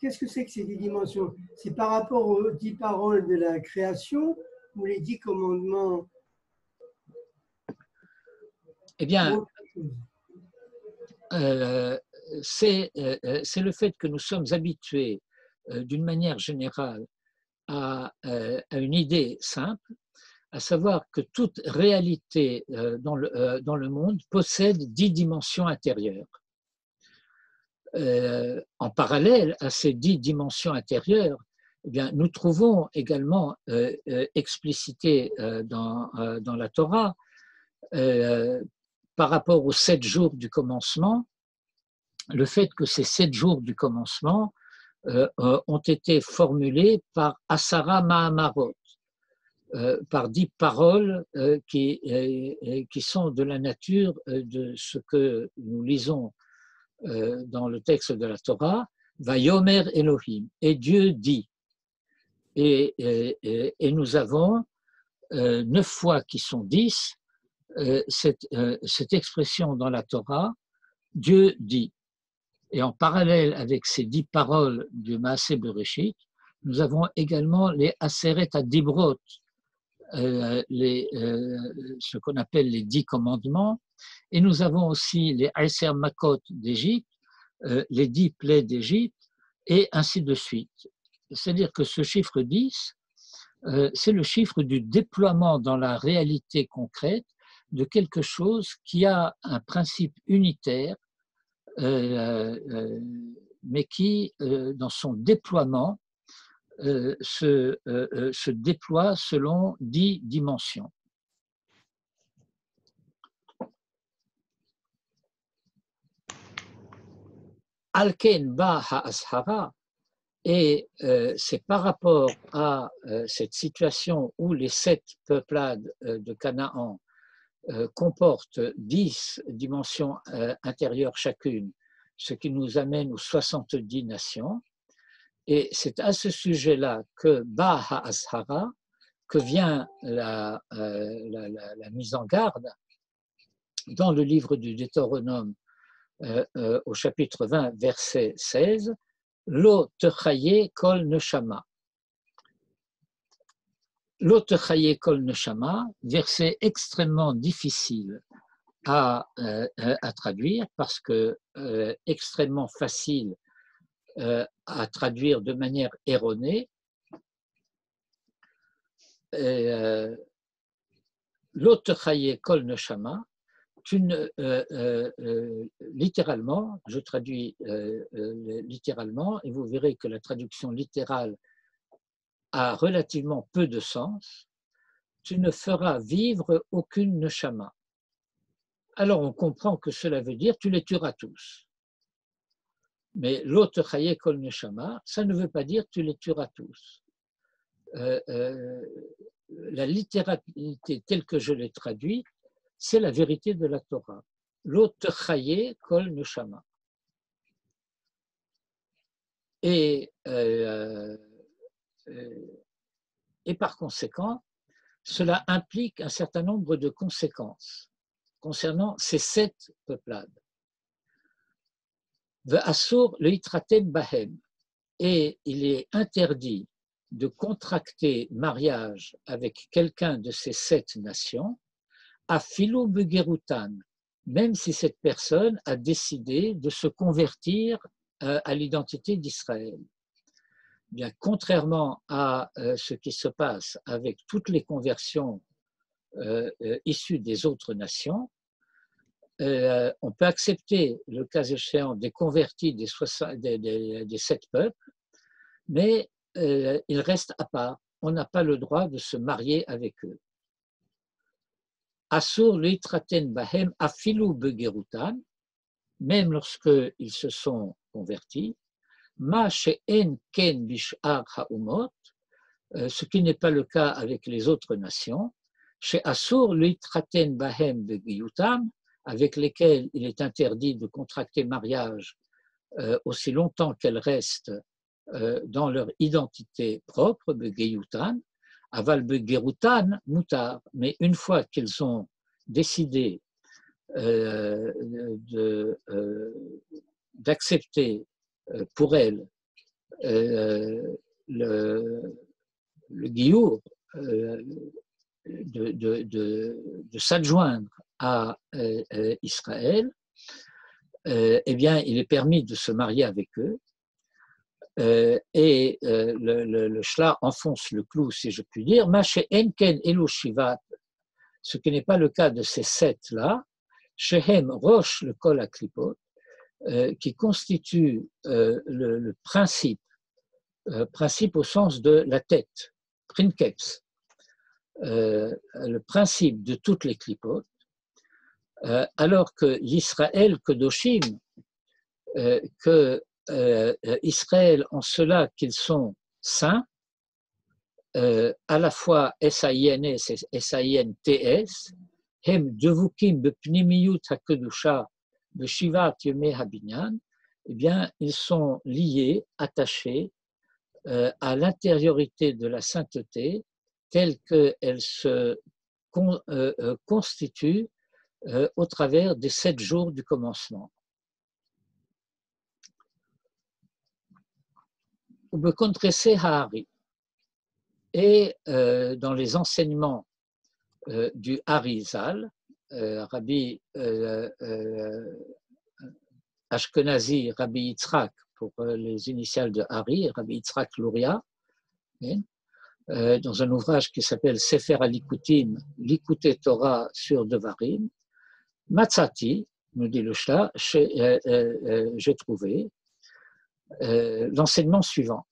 [SPEAKER 3] qu'est-ce que c'est que ces 10 dimensions? C'est par rapport aux 10 paroles de la création ou les 10 commandements?
[SPEAKER 1] Eh bien, c'est le fait que nous sommes habitués d'une manière générale à une idée simple, à savoir que toute réalité dans le monde possède 10 dimensions intérieures. En parallèle à ces 10 dimensions intérieures, eh bien, nous trouvons également explicité dans la Torah, par rapport aux 7 jours du commencement, le fait que ces 7 jours du commencement ont été formulés par Asara Mahamarot, par 10 paroles qui sont de la nature de ce que nous lisons dans le texte de la Torah, Vayomer Elohim, et Dieu dit. Et nous avons 9 fois qui sont 10, cette expression dans la Torah, Dieu dit. Et en parallèle avec ces 10 paroles du Maaseh Bereshit, nous avons également les Aseret HaDibrot, ce qu'on appelle les 10 commandements, et nous avons aussi les Aser Makot d'Égypte, les 10 plaies d'Égypte, et ainsi de suite. C'est-à-dire que ce chiffre 10, c'est le chiffre du déploiement dans la réalité concrète de quelque chose qui a un principe unitaire, mais qui, dans son déploiement, se déploie selon 10 dimensions. Alken ba ha'ashara, et c'est par rapport à cette situation où les 7 peuplades de Canaan comportent 10 dimensions intérieures chacune, ce qui nous amène aux 70 nations. Et c'est à ce sujet-là que Ba Ha'azhara, que vient la mise en garde, dans le livre du Deutéronome, au chapitre 20, verset 16, Lo techaye kol neshama. Lo techaye kol neshama, verset extrêmement difficile à traduire parce que extrêmement facile à traduire de manière erronée. Lo techaye kol neshama, littéralement, je traduis littéralement, et vous verrez que la traduction littérale a relativement peu de sens. Tu ne feras vivre aucune neshama. Alors on comprend que cela veut dire tu les tueras tous. Mais l'autre chaye kol neshama, ça ne veut pas dire tu les tueras tous. La littéralité telle que je l'ai traduite, c'est la vérité de la Torah. L'autre chaye kol neshama. Et par conséquent, cela implique un certain nombre de conséquences concernant ces 7 peuplades. Ve'asur leitratem bahem, et il est interdit de contracter mariage avec quelqu'un de ces 7 nations, afilu begerutan, même si cette personne a décidé de se convertir à l'identité d'Israël. Bien, contrairement à ce qui se passe avec toutes les conversions issues des autres nations, on peut accepter, le cas échéant, des convertis des 7 peuples, mais ils restent à part. On n'a pas le droit de se marier avec eux. Asur litraten bahem afilu begerutan, même lorsqu'ils se sont convertis, ma she'en ken bish'ar ha'umot, ce qui n'est pas le cas avec les autres nations, chez Asur litraten bahem begiyutam, avec lesquelles il est interdit de contracter mariage aussi longtemps qu'elles restent dans leur identité propre, begeyutan, aval begerutan mutar, mais une fois qu'ils ont décidé d'accepter pour elles le giour, de s'adjoindre à Israël, eh bien, il est permis de se marier avec eux. Et le shla enfonce le clou, si je puis dire, Maché enken elu shivat, ce qui n'est pas le cas de ces 7-là, shehem rosh le kol aklipot, qui constitue le principe au sens de la tête, princeps, le principe de toutes les clipotes, alors que Yisraël Kedoshim, que Israël en cela qu'ils sont saints, à la fois S-A-I-N-S et S-A-I-N-T-S, hem devukim bepnimiyut hakedusha beshivat yemei habinyan, eh bien, ils sont liés, attachés à l'intériorité de la sainteté telle qu'elle se constitue au travers des 7 jours du commencement. Et dans les enseignements du Harizal, Rabbi Ashkenazi, Rabbi Yitzhak, pour les initiales de Hari, Rabbi Yitzhak Luria, dans un ouvrage qui s'appelle Sefer Alikutim, l'Ikouté Torah sur Devarim, Matzati, nous dit le Shla, j'ai trouvé l'enseignement suivant.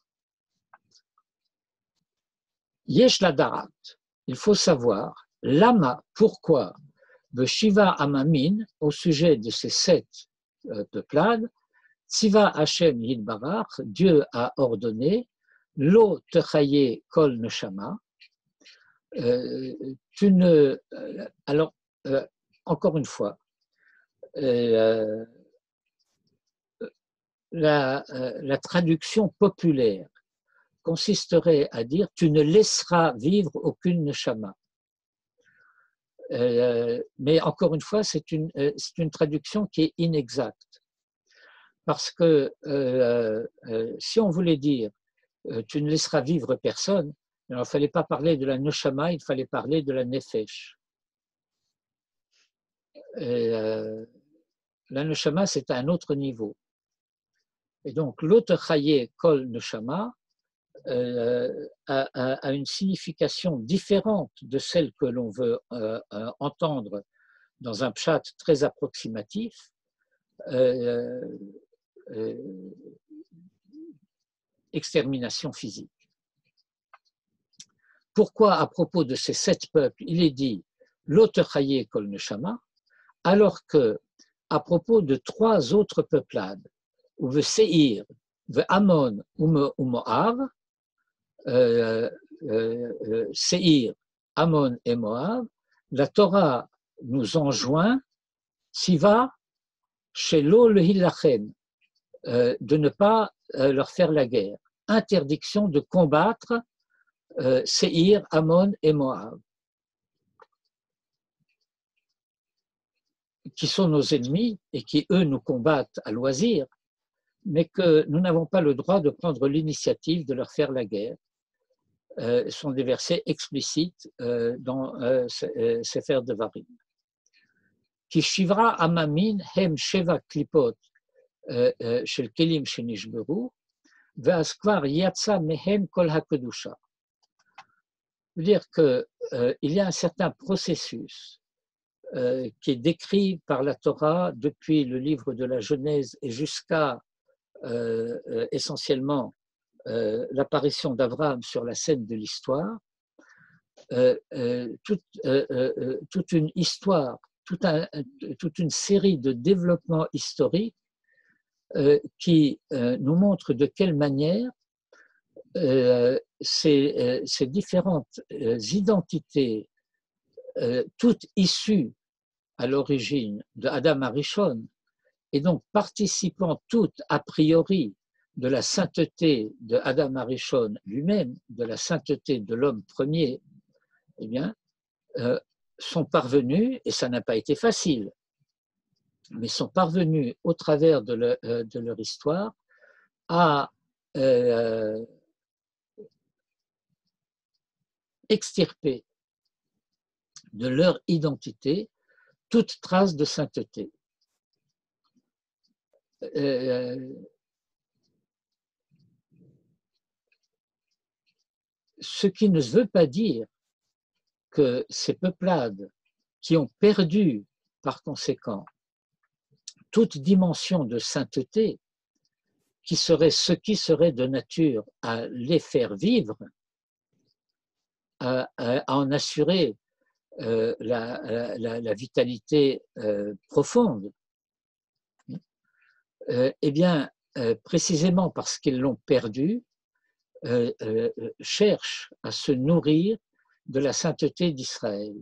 [SPEAKER 1] Yesh ladarat, il faut savoir, lama, pourquoi, de Shiva Amamin, au sujet de ces 7 peuplades, Tziva Hashem Yidbarach, Dieu a ordonné, Lo techaye kol neshama, alors, encore une fois, la traduction populaire consisterait à dire tu ne laisseras vivre aucune neshama. Mais encore une fois, c'est une traduction qui est inexacte. Parce que si on voulait dire tu ne laisseras vivre personne, alors il ne fallait pas parler de la neshama, il fallait parler de la nefesh. La neshama, c'est à un autre niveau. Et donc, l'autre chaye kol neshama a une signification différente de celle que l'on veut entendre dans un pshat très approximatif. Extermination physique. Pourquoi à propos de ces 7 peuples, il est dit l'autre chaye kol neshama, alors que à propos de 3 autres peuplades, ou ve Seir, ve Amon ou Moab, Seir, Amon et Moab, la Torah nous enjoint, Siva, Shelo le Hilachem, de ne pas leur faire la guerre. Interdiction de combattre Seir, Amon et Moab, qui sont nos ennemis et qui, eux, nous combattent à loisir, mais que nous n'avons pas le droit de prendre l'initiative de leur faire la guerre. Ce sont des versets explicites dans Sefer Devarim. Ki shivra amamin hem sheva klipot shel kelim shenishberu ve'as kvar yatsa mehem kol hakedusha. C'est-à-dire qu'il y a un certain processus qui est décrit par la Torah depuis le livre de la Genèse et jusqu'à essentiellement l'apparition d'Abraham sur la scène de l'histoire, toute une histoire, toute une série de développements historiques qui nous montrent de quelle manière ces différentes identités, toutes issues à l'origine de Adam Arishon, et donc participant toutes a priori de la sainteté de Adam Arishon lui-même, de la sainteté de l'homme premier, eh bien, sont parvenus, et ça n'a pas été facile, mais sont parvenus au travers de leur histoire à extirper de leur identité toute trace de sainteté. Ce qui ne veut pas dire que ces peuplades qui ont perdu par conséquent toute dimension de sainteté, ce qui serait de nature à les faire vivre, à en assurer la vitalité profonde, eh bien, précisément parce qu'ils l'ont perdu, cherchent à se nourrir de la sainteté d'Israël.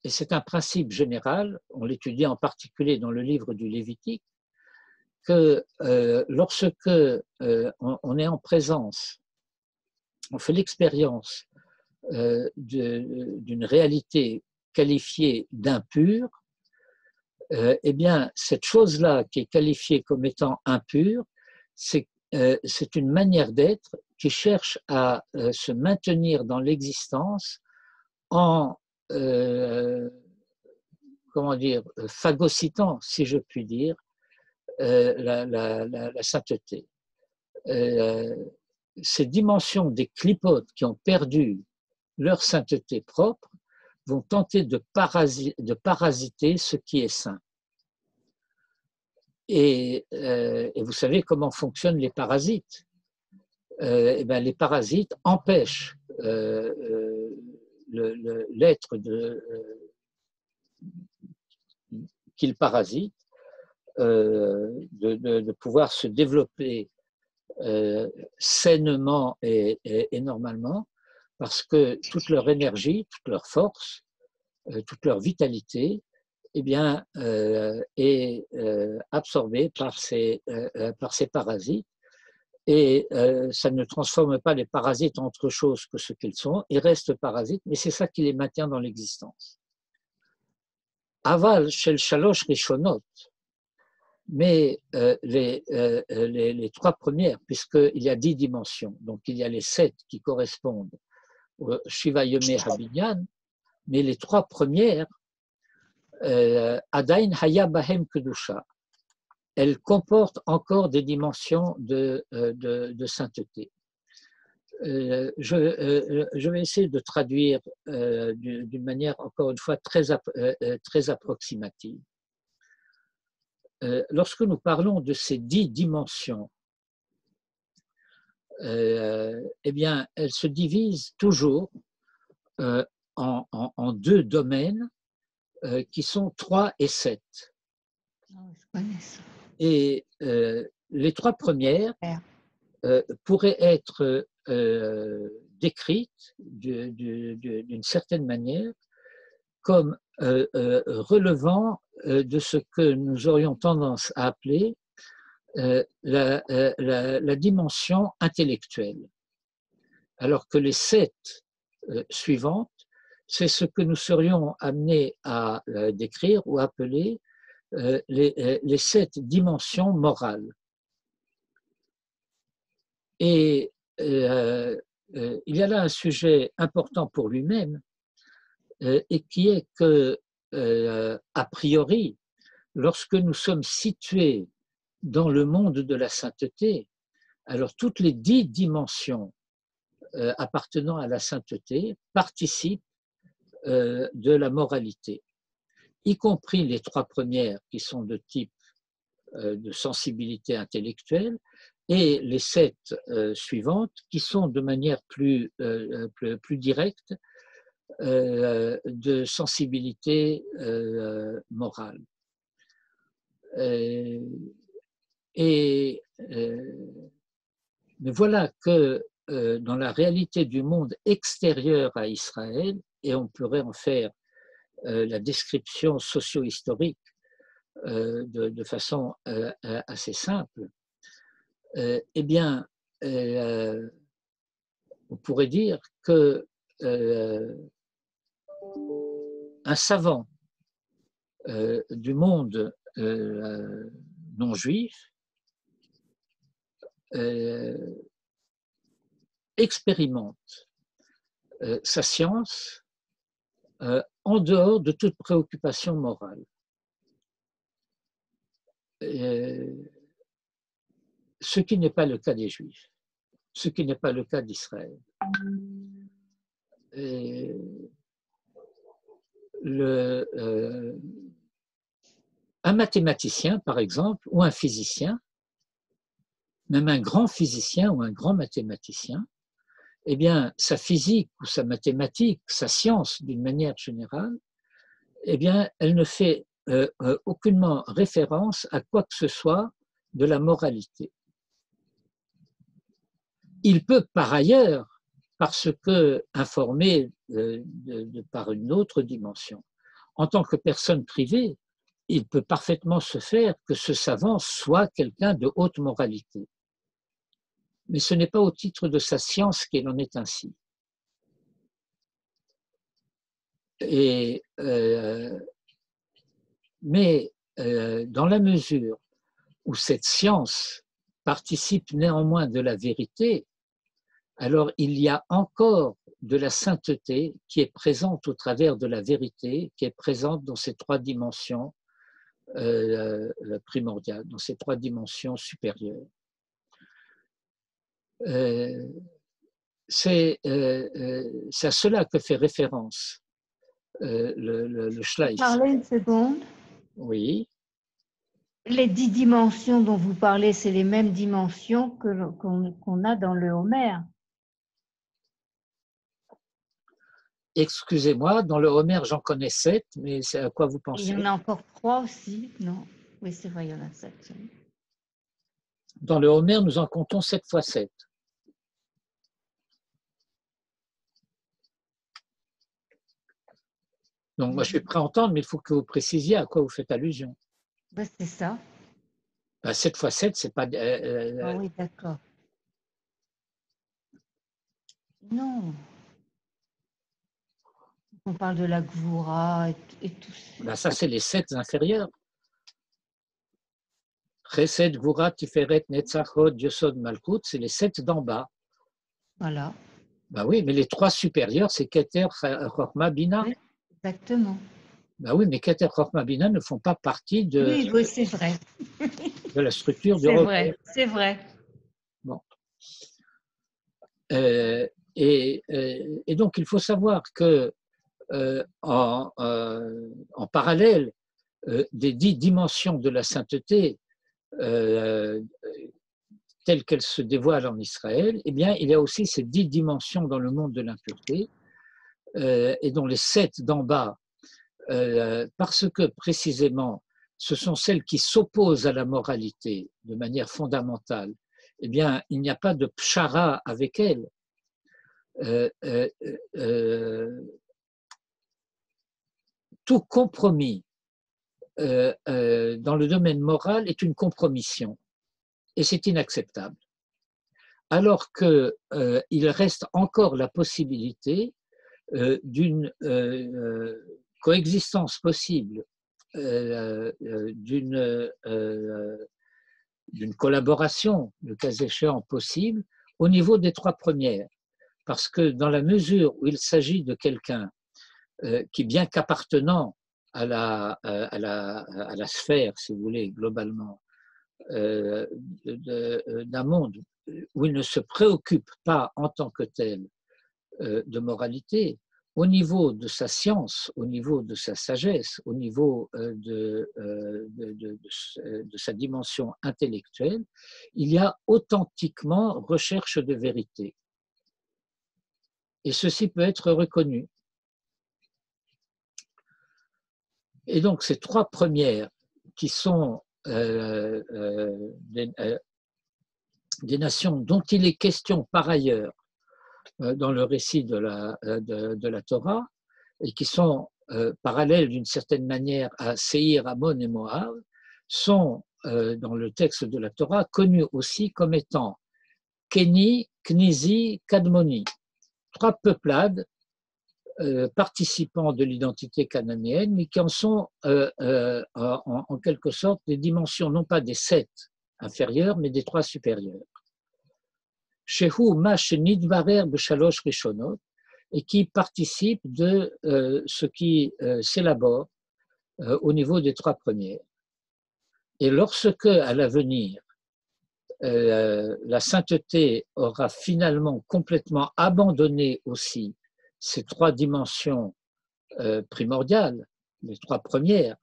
[SPEAKER 1] Et c'est un principe général, on l'étudie en particulier dans le livre du Lévitique, que lorsque on est en présence, on fait l'expérience d'une réalité qualifiée d'impure, eh bien, cette chose-là qui est qualifiée comme étant impure, c'est une manière d'être qui cherche à se maintenir dans l'existence en comment dire, phagocytant, si je puis dire, la sainteté. Ces dimensions des clipotes qui ont perdu leur sainteté propre vont tenter de parasiter ce qui est saint. Et vous savez comment fonctionnent les parasites. Eh bien, les parasites empêchent l'être qu'ils parasitent de pouvoir se développer sainement et normalement, parce que toute leur énergie, toute leur force, toute leur vitalité, eh bien, est absorbée par ces parasites. et ça ne transforme pas les parasites en autre chose que ce qu'ils sont, ils restent parasites, mais c'est ça qui les maintient dans l'existence. Aval shel shalosh rishonot, mais les trois premières, puisqu'il y a 10 dimensions, donc il y a les 7 qui correspondent au Shiva Yomei Habinyan, mais les trois premières, Adain Haya Bahem Kedusha, elles comportent encore des dimensions de sainteté. Je vais essayer de traduire d'une manière, encore une fois, très approximative. Lorsque nous parlons de ces 10 dimensions, eh bien, elles se divisent toujours en 2 domaines qui sont 3 et 7. Et les 3 premières pourraient être décrites d'une certaine manière comme relevant de ce que nous aurions tendance à appeler la dimension intellectuelle, alors que les 7 suivantes, c'est ce que nous serions amenés à décrire ou appeler les 7 dimensions morales. Et il y a là un sujet important pour lui-même, et qui est que, a priori, lorsque nous sommes situés dans le monde de la sainteté, alors toutes les 10 dimensions appartenant à la sainteté participent de la moralité, y compris les 3 premières qui sont de type de sensibilité intellectuelle et les 7 suivantes qui sont de manière plus directe de sensibilité morale. Mais voilà que dans la réalité du monde extérieur à Israël, et on pourrait en faire la description socio-historique de façon assez simple, eh bien, on pourrait dire que un savant du monde non juif expérimente sa science en dehors de toute préoccupation morale. Ce qui n'est pas le cas des Juifs, ce qui n'est pas le cas d'Israël. Un mathématicien, par exemple, ou un physicien, même un grand physicien ou un grand mathématicien, eh bien, sa physique ou sa mathématique, sa science d'une manière générale, eh bien, elle ne fait aucunement référence à quoi que ce soit de la moralité. Il peut par ailleurs, parce que informé par une autre dimension, en tant que personne privée, il peut parfaitement se faire que ce savant soit quelqu'un de haute moralité. Mais ce n'est pas au titre de sa science qu'il en est ainsi. Mais dans la mesure où cette science participe néanmoins de la vérité, alors il y a encore de la sainteté qui est présente au travers de la vérité, qui est présente dans ces 3 dimensions primordiales, dans ces 3 dimensions supérieures. C'est à cela que fait référence le Schleich.
[SPEAKER 2] Parlez une seconde.
[SPEAKER 1] Oui.
[SPEAKER 2] Les 10 dimensions dont vous parlez, c'est les mêmes dimensions qu'on a dans le Homère.
[SPEAKER 1] Excusez-moi, dans le Homère, j'en connais 7, mais c'est à quoi vous pensez?
[SPEAKER 2] Il y en a encore 3 aussi, non? Oui, c'est vrai, il y en a 7.
[SPEAKER 1] Dans le Homère, nous en comptons 7 fois 7. Donc, moi, je suis prêt à entendre, mais il faut que vous précisiez à quoi vous faites allusion.
[SPEAKER 2] Ben, c'est ça.
[SPEAKER 1] 7 fois 7, c'est pas...
[SPEAKER 2] Ah oui, d'accord. Non. On parle de la Gvoura et tout ça.
[SPEAKER 1] Ben, ça, c'est les 7 inférieurs. Chesed, Gvura, Tiferet, Netzach, Hod, Yosod, Malkut, c'est les 7 d'en bas.
[SPEAKER 2] Voilà.
[SPEAKER 1] Ben oui, mais les 3 supérieurs, c'est Keter, Chorma, Bina.
[SPEAKER 2] Oui, exactement.
[SPEAKER 1] Ben oui, mais Keter, Chorma, Bina ne font pas partie
[SPEAKER 2] Oui, oui, c'est vrai.
[SPEAKER 1] de la structure du
[SPEAKER 2] C'est
[SPEAKER 1] rocher.
[SPEAKER 2] vrai, c'est vrai.
[SPEAKER 1] Bon. Et donc, il faut savoir que en parallèle des 10 dimensions de la sainteté telles qu'elles se dévoilent en Israël, eh bien, il y a aussi ces 10 dimensions dans le monde de l'impureté, et dont les 7 d'en bas, parce que précisément, ce sont celles qui s'opposent à la moralité de manière fondamentale, eh bien, il n'y a pas de pshara avec elles. Tout compromis dans le domaine moral est une compromission et c'est inacceptable. Alors qu'il reste encore la possibilité d'une coexistence possible, d'une collaboration, le cas échéant possible, au niveau des 3 premières. Parce que dans la mesure où il s'agit de quelqu'un qui, bien qu'appartenant à la sphère, si vous voulez, globalement, d'un monde où il ne se préoccupe pas en tant que tel de moralité, au niveau de sa science, au niveau de sa sagesse, au niveau de sa dimension intellectuelle, il y a authentiquement recherche de vérité. Et ceci peut être reconnu. Et donc, ces 3 premières qui sont des nations dont il est question par ailleurs dans le récit de la Torah, et qui sont parallèles d'une certaine manière à Seir, Ammon et Moab, sont dans le texte de la Torah connus aussi comme étant Kéni, Knizi, Kadmoni, 3 peuplades participants de l'identité cananéenne, mais qui en sont en quelque sorte des dimensions, non pas des 7 inférieures, mais des 3 supérieures. Shehu Mash Nidvarer B'Shalosh Rishonot, et qui participent de ce qui s'élabore au niveau des 3 premières. Et lorsque, à l'avenir, la sainteté aura finalement complètement abandonné aussi ces 3 dimensions primordiales, les 3 premières,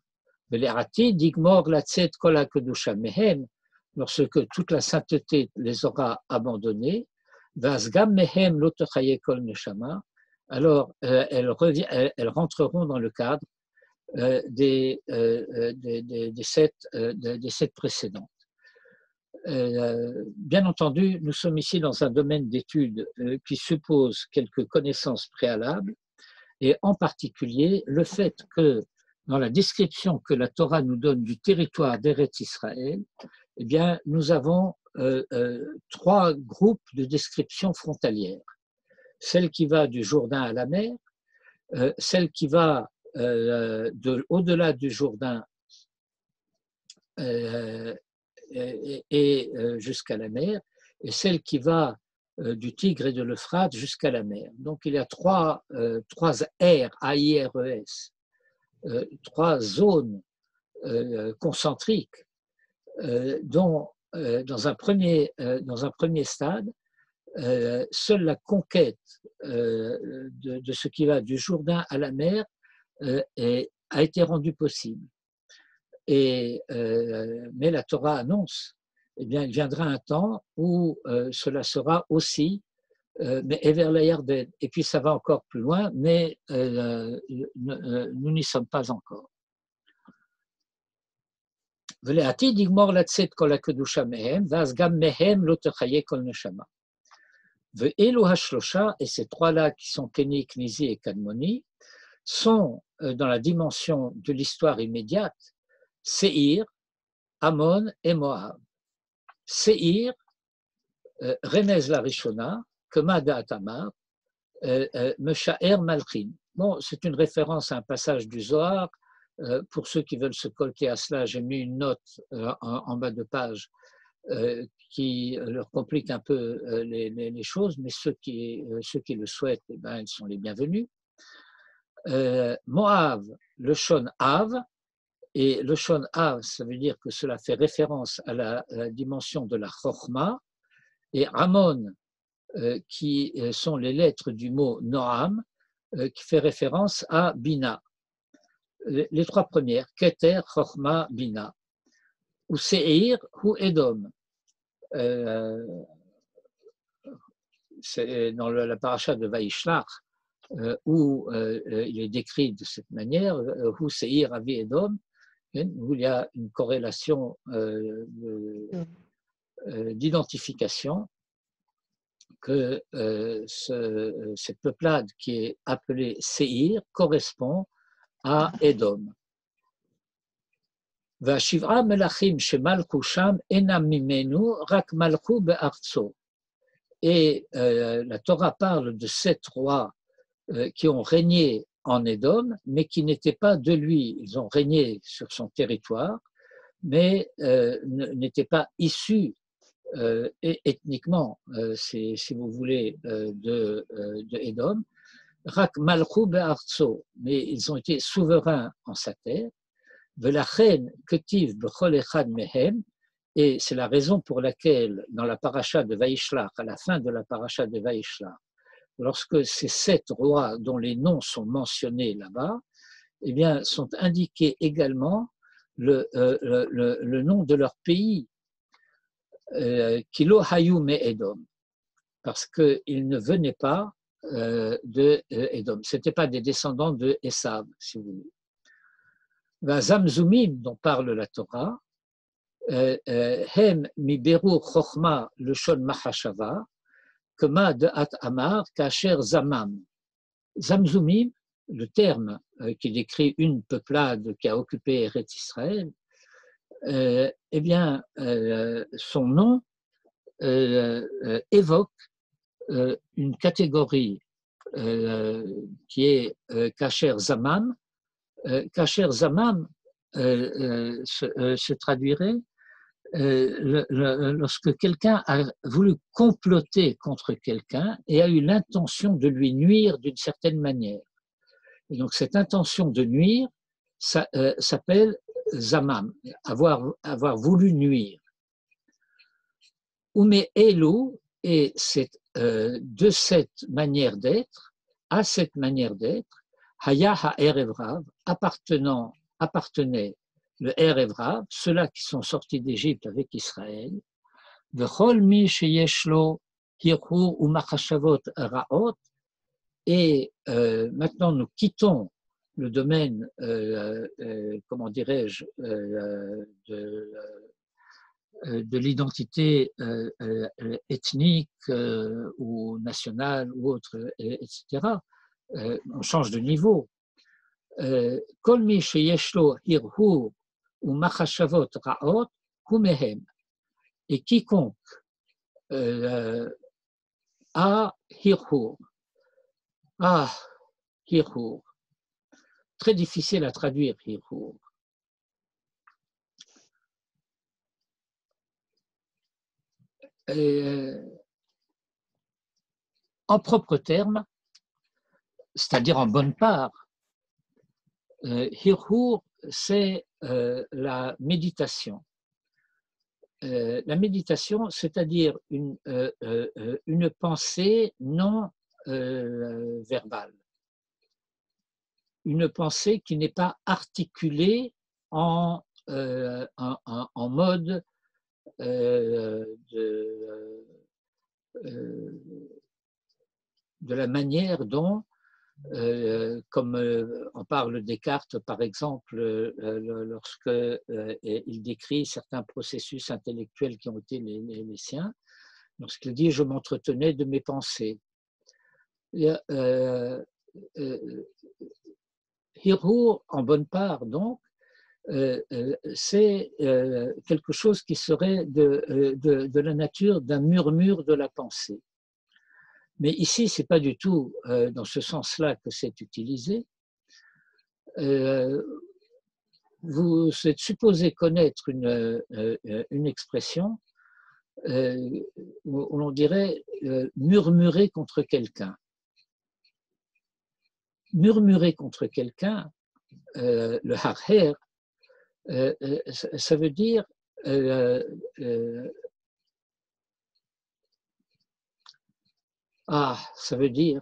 [SPEAKER 1] lorsque toute la sainteté les aura abandonnées, alors elles rentreront dans le cadre des 7 précédentes. Bien entendu, nous sommes ici dans un domaine d'étude qui suppose quelques connaissances préalables, et en particulier le fait que dans la description que la Torah nous donne du territoire d'Eretz Israël, eh bien, nous avons 3 groupes de descriptions frontalières. Celle qui va du Jourdain à la mer, celle qui va au-delà du Jourdain et jusqu'à la mer, et celle qui va du Tigre et de l'Euphrate jusqu'à la mer. Donc il y a 3 aires, AIRES, 3 zones concentriques dont dans un premier stade, seule la conquête de ce qui va du Jourdain à la mer a été rendue possible. Mais la Torah annonce, eh bien, il viendra un temps où cela sera aussi, mais vers la Yarden. Et puis ça va encore plus loin, mais nous n'y sommes pas encore. ולעתיד יגמור לצאת כל הקדושה מהם, ואז גם מהם לא תחיה כל נשמה. ואלו השלושה, et ces 3-là qui sont Kéni, Knizi et Kadmoni, sont dans la dimension de l'histoire immédiate, Seir, Ammon et Moab. Seir, Remez la Rishona, Kema Da'at Amar, Mesha'er Malchin. Bon, c'est une référence à un passage du Zohar. Pour ceux qui veulent se colter à cela, j'ai mis une note en bas de page qui leur complique un peu les choses, mais ceux qui le souhaitent, eh ben, ils sont les bienvenus. Moav, le Shon Av, et le Shon Av, ça veut dire que cela fait référence à la dimension de la Chochma, et Amon, qui sont les lettres du mot Noam, qui fait référence à Bina. Les trois premières, Keter, Chochma, Bina, ou Seir, ou Edom. C'est dans la paracha de Vaishlach, où il est décrit de cette manière, où Seir, Avi, Edom, où il y a une corrélation d'identification que cette peuplade qui est appelée Seir correspond à Edom. והשבעה מלכים שמלכו שם אינם ממנו, רק מלכו בארצו. Et la Torah parle de 7 rois qui ont régné en Édom, mais qui n'étaient pas de lui. Ils ont régné sur son territoire, mais n'étaient pas issus ethniquement, si vous voulez, de Édom. Rak malchou be'artso, mais ils ont été souverains en sa terre. Velachen ketiv bechol echad mehem, et c'est la raison pour laquelle, dans la paracha de Vaishlach, à la fin de la paracha de Vaishlach, lorsque ces 7 rois dont les noms sont mentionnés là-bas, eh bien, sont indiqués également le nom de leur pays, Kilo Hayu me Edom, parce qu'ils ne venaient pas de Edom. Ce n'étaient pas des descendants de Esav, si vous voulez. Zamzumim, dont parle la Torah, Hem mi berur chochma le shon machashava, kema de at amar kacher zamam. Zamzumim, le terme qui décrit une peuplade qui a occupé Eretz Israël, eh bien, son nom évoque une catégorie qui est Kacher Zamam. Kacher Zamam se traduirait lorsque quelqu'un a voulu comploter contre quelqu'un et a eu l'intention de lui nuire d'une certaine manière. Et donc cette intention de nuire s'appelle Zamam, avoir voulu nuire. Ume Elu, et c'est de cette manière d'être, à cette manière d'être, Haya ha-Erev Rav, appartenait le Erev Rav, ceux-là qui sont sortis d'Égypte avec Israël, Vechol mi sheyeshlo hirhu ou machashavot ra'ot, et maintenant nous quittons le domaine, comment dirais-je, de l'identité ethnique ou nationale ou autre, etc. On change de niveau. Kol mi sheyeshlo hirhu ou machashavot ra'ot hu mehem. Et quiconque a hirhu, hirhu, très difficile à traduire, hirhu. En propre terme, c'est-à-dire en bonne part, hirhu, c'est la méditation. La méditation, c'est-à-dire une pensée non verbale, une pensée qui n'est pas articulée en mode de la manière dont, comme on parle Descartes par exemple, lorsque il décrit certains processus intellectuels qui ont été les siens, lorsqu'il dit « je m'entretenais de mes pensées ». Hirhu, en bonne part donc, c'est quelque chose qui serait de la nature d'un murmure de la pensée. Mais ici, ce n'est pas du tout dans ce sens-là que c'est utilisé. Vous êtes supposé connaître une expression où l'on dirait murmurer contre quelqu'un. Murmurer contre quelqu'un, le harher, ça veut dire ça veut dire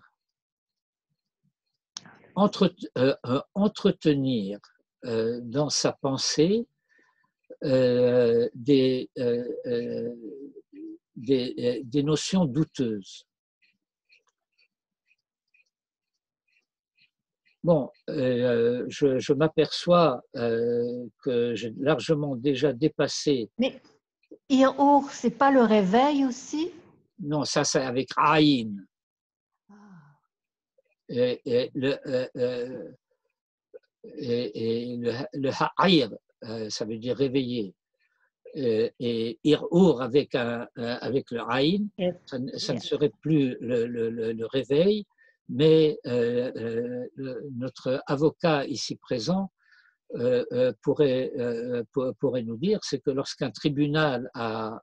[SPEAKER 1] entretenir dans sa pensée des notions douteuses. Bon, je m'aperçois que j'ai largement déjà dépassé.
[SPEAKER 2] Mais Hir'ur, c'est pas le réveil aussi?
[SPEAKER 1] Non, ça c'est avec Aïn. Et le ha'ir, ça veut dire réveiller. Et Hir'ur avec le Aïn, ça ne serait plus le réveil, mais notre avocat ici présent pourrait nous dire, c'est que lorsqu'un tribunal a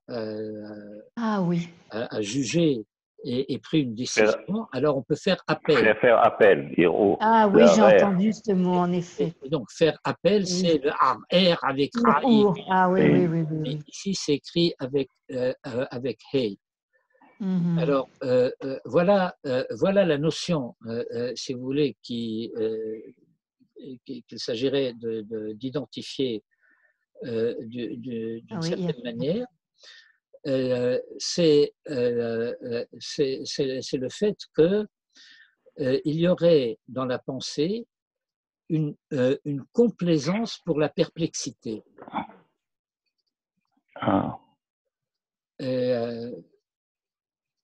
[SPEAKER 1] jugé et pris une décision, alors on peut faire appel.
[SPEAKER 4] Faire appel, Hir'ur.
[SPEAKER 2] Ah oui, j'ai entendu ce mot, en effet.
[SPEAKER 1] Et donc, faire appel, c'est le R avec
[SPEAKER 2] Hir'ur.
[SPEAKER 1] Raï.
[SPEAKER 2] Ah oui.
[SPEAKER 1] Mais ici, c'est écrit avec Hey. Alors, voilà la notion, si vous voulez, qu'il s'agirait d'identifier d'une certaine manière. C'est le fait que il y aurait dans la pensée une complaisance pour la perplexité.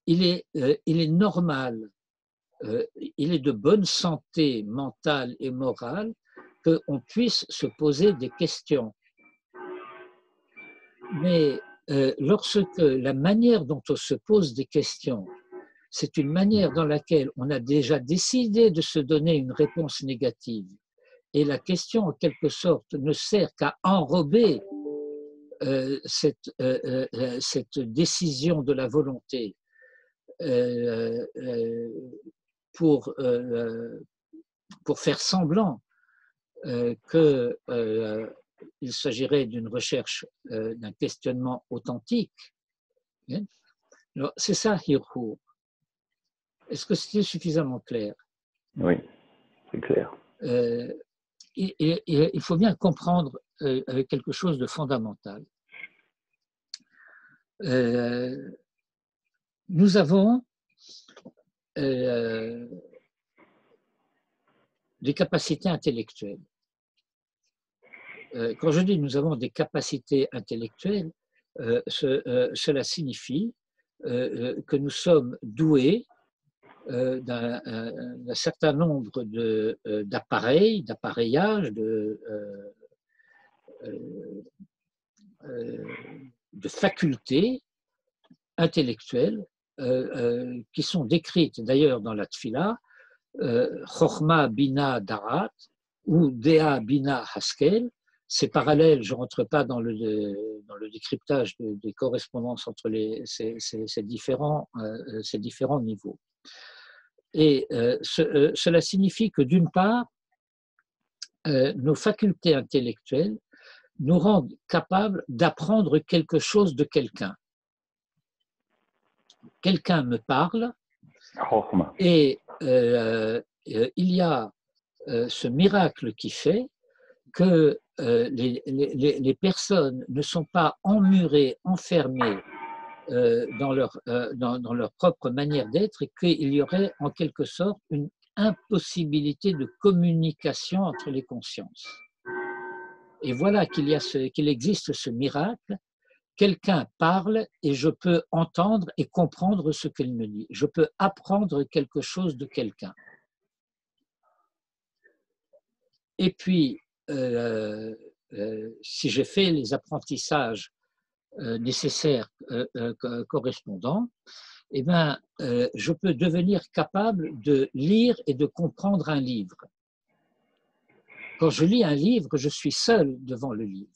[SPEAKER 1] Il est normal, il est de bonne santé mentale et morale qu'on puisse se poser des questions. Mais lorsque la manière dont on se pose des questions, c'est une manière dans laquelle on a déjà décidé de se donner une réponse négative, et la question, en quelque sorte, ne sert qu'à enrober cette décision de la volonté pour faire semblant qu'il s'agirait d'une recherche, d'un questionnement authentique. C'est ça, Hir'ur. Est-ce que c'était suffisamment clair?
[SPEAKER 4] Oui, c'est clair.
[SPEAKER 1] Il faut bien comprendre quelque chose de fondamental. Nous avons des capacités intellectuelles. Quand je dis nous avons des capacités intellectuelles, cela signifie que nous sommes doués d'un certain nombre d'appareils, d'appareillages, de facultés intellectuelles qui sont décrites d'ailleurs dans la Tfila, Chokhma Bina Darat ou Dea Bina Haskel. C'est parallèle, je ne rentre pas dans le décryptage des correspondances entre ces différents niveaux. Et cela signifie que d'une part, nos facultés intellectuelles nous rendent capables d'apprendre quelque chose de quelqu'un. Quelqu'un me parle et il y a ce miracle qui fait que les personnes ne sont pas emmurées, enfermées dans leur propre manière d'être, et qu'il y aurait en quelque sorte une impossibilité de communication entre les consciences. Et voilà qu'il existe ce miracle. Quelqu'un parle et je peux entendre et comprendre ce qu'il me dit. Je peux apprendre quelque chose de quelqu'un. Et puis, si j'ai fait les apprentissages nécessaires correspondants, eh bien, je peux devenir capable de lire et de comprendre un livre. Quand je lis un livre, je suis seul devant le livre.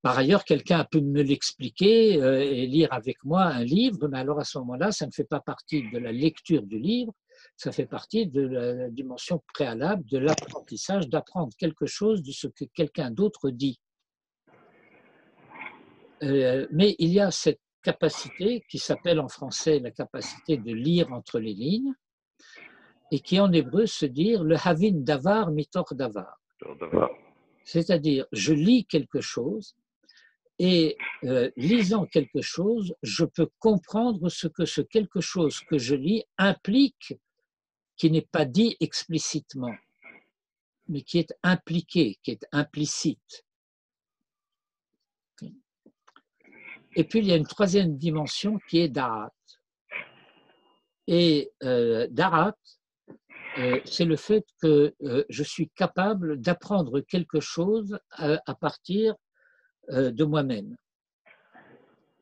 [SPEAKER 1] Par ailleurs, quelqu'un peut me l'expliquer et lire avec moi un livre, mais alors à ce moment-là, ça ne fait pas partie de la lecture du livre, ça fait partie de la dimension préalable de l'apprentissage, d'apprendre quelque chose de ce que quelqu'un d'autre dit. Mais il y a cette capacité qui s'appelle en français la capacité de lire entre les lignes et qui en hébreu se dit le havin davar mitor davar. C'est-à-dire, je lis quelque chose et lisant quelque chose, je peux comprendre ce que ce quelque chose que je lis implique, qui n'est pas dit explicitement, mais qui est impliqué, qui est implicite. Et puis, il y a une troisième dimension qui est Da'at. Et Da'at, c'est le fait que je suis capable d'apprendre quelque chose à partir de moi-même.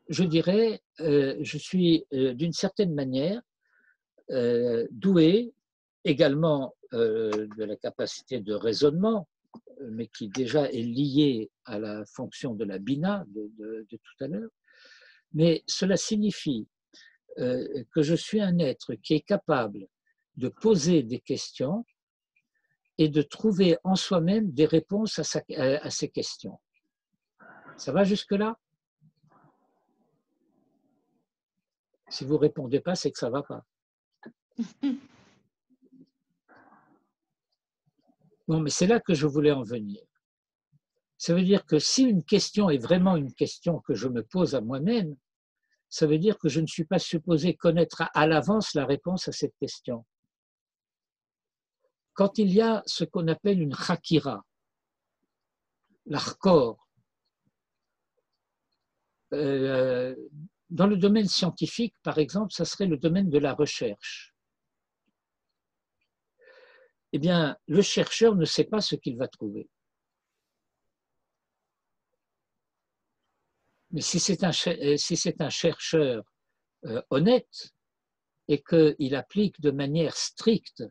[SPEAKER 1] Je dirais, je suis d'une certaine manière doué également de la capacité de raisonnement, mais qui déjà est liée à la fonction de la bina de tout à l'heure. Mais cela signifie que je suis un être qui est capable de poser des questions et de trouver en soi-même des réponses à ces questions. Ça va jusque-là? Si vous ne répondez pas, c'est que ça ne va pas. Bon, mais c'est là que je voulais en venir. Ça veut dire que si une question est vraiment une question que je me pose à moi-même, ça veut dire que je ne suis pas supposé connaître à l'avance la réponse à cette question. Quand il y a ce qu'on appelle une chakira, l'achkor, dans le domaine scientifique, par exemple, ça serait le domaine de la recherche. Eh bien, le chercheur ne sait pas ce qu'il va trouver. Mais si c'est un chercheur honnête et qu'il applique de manière stricte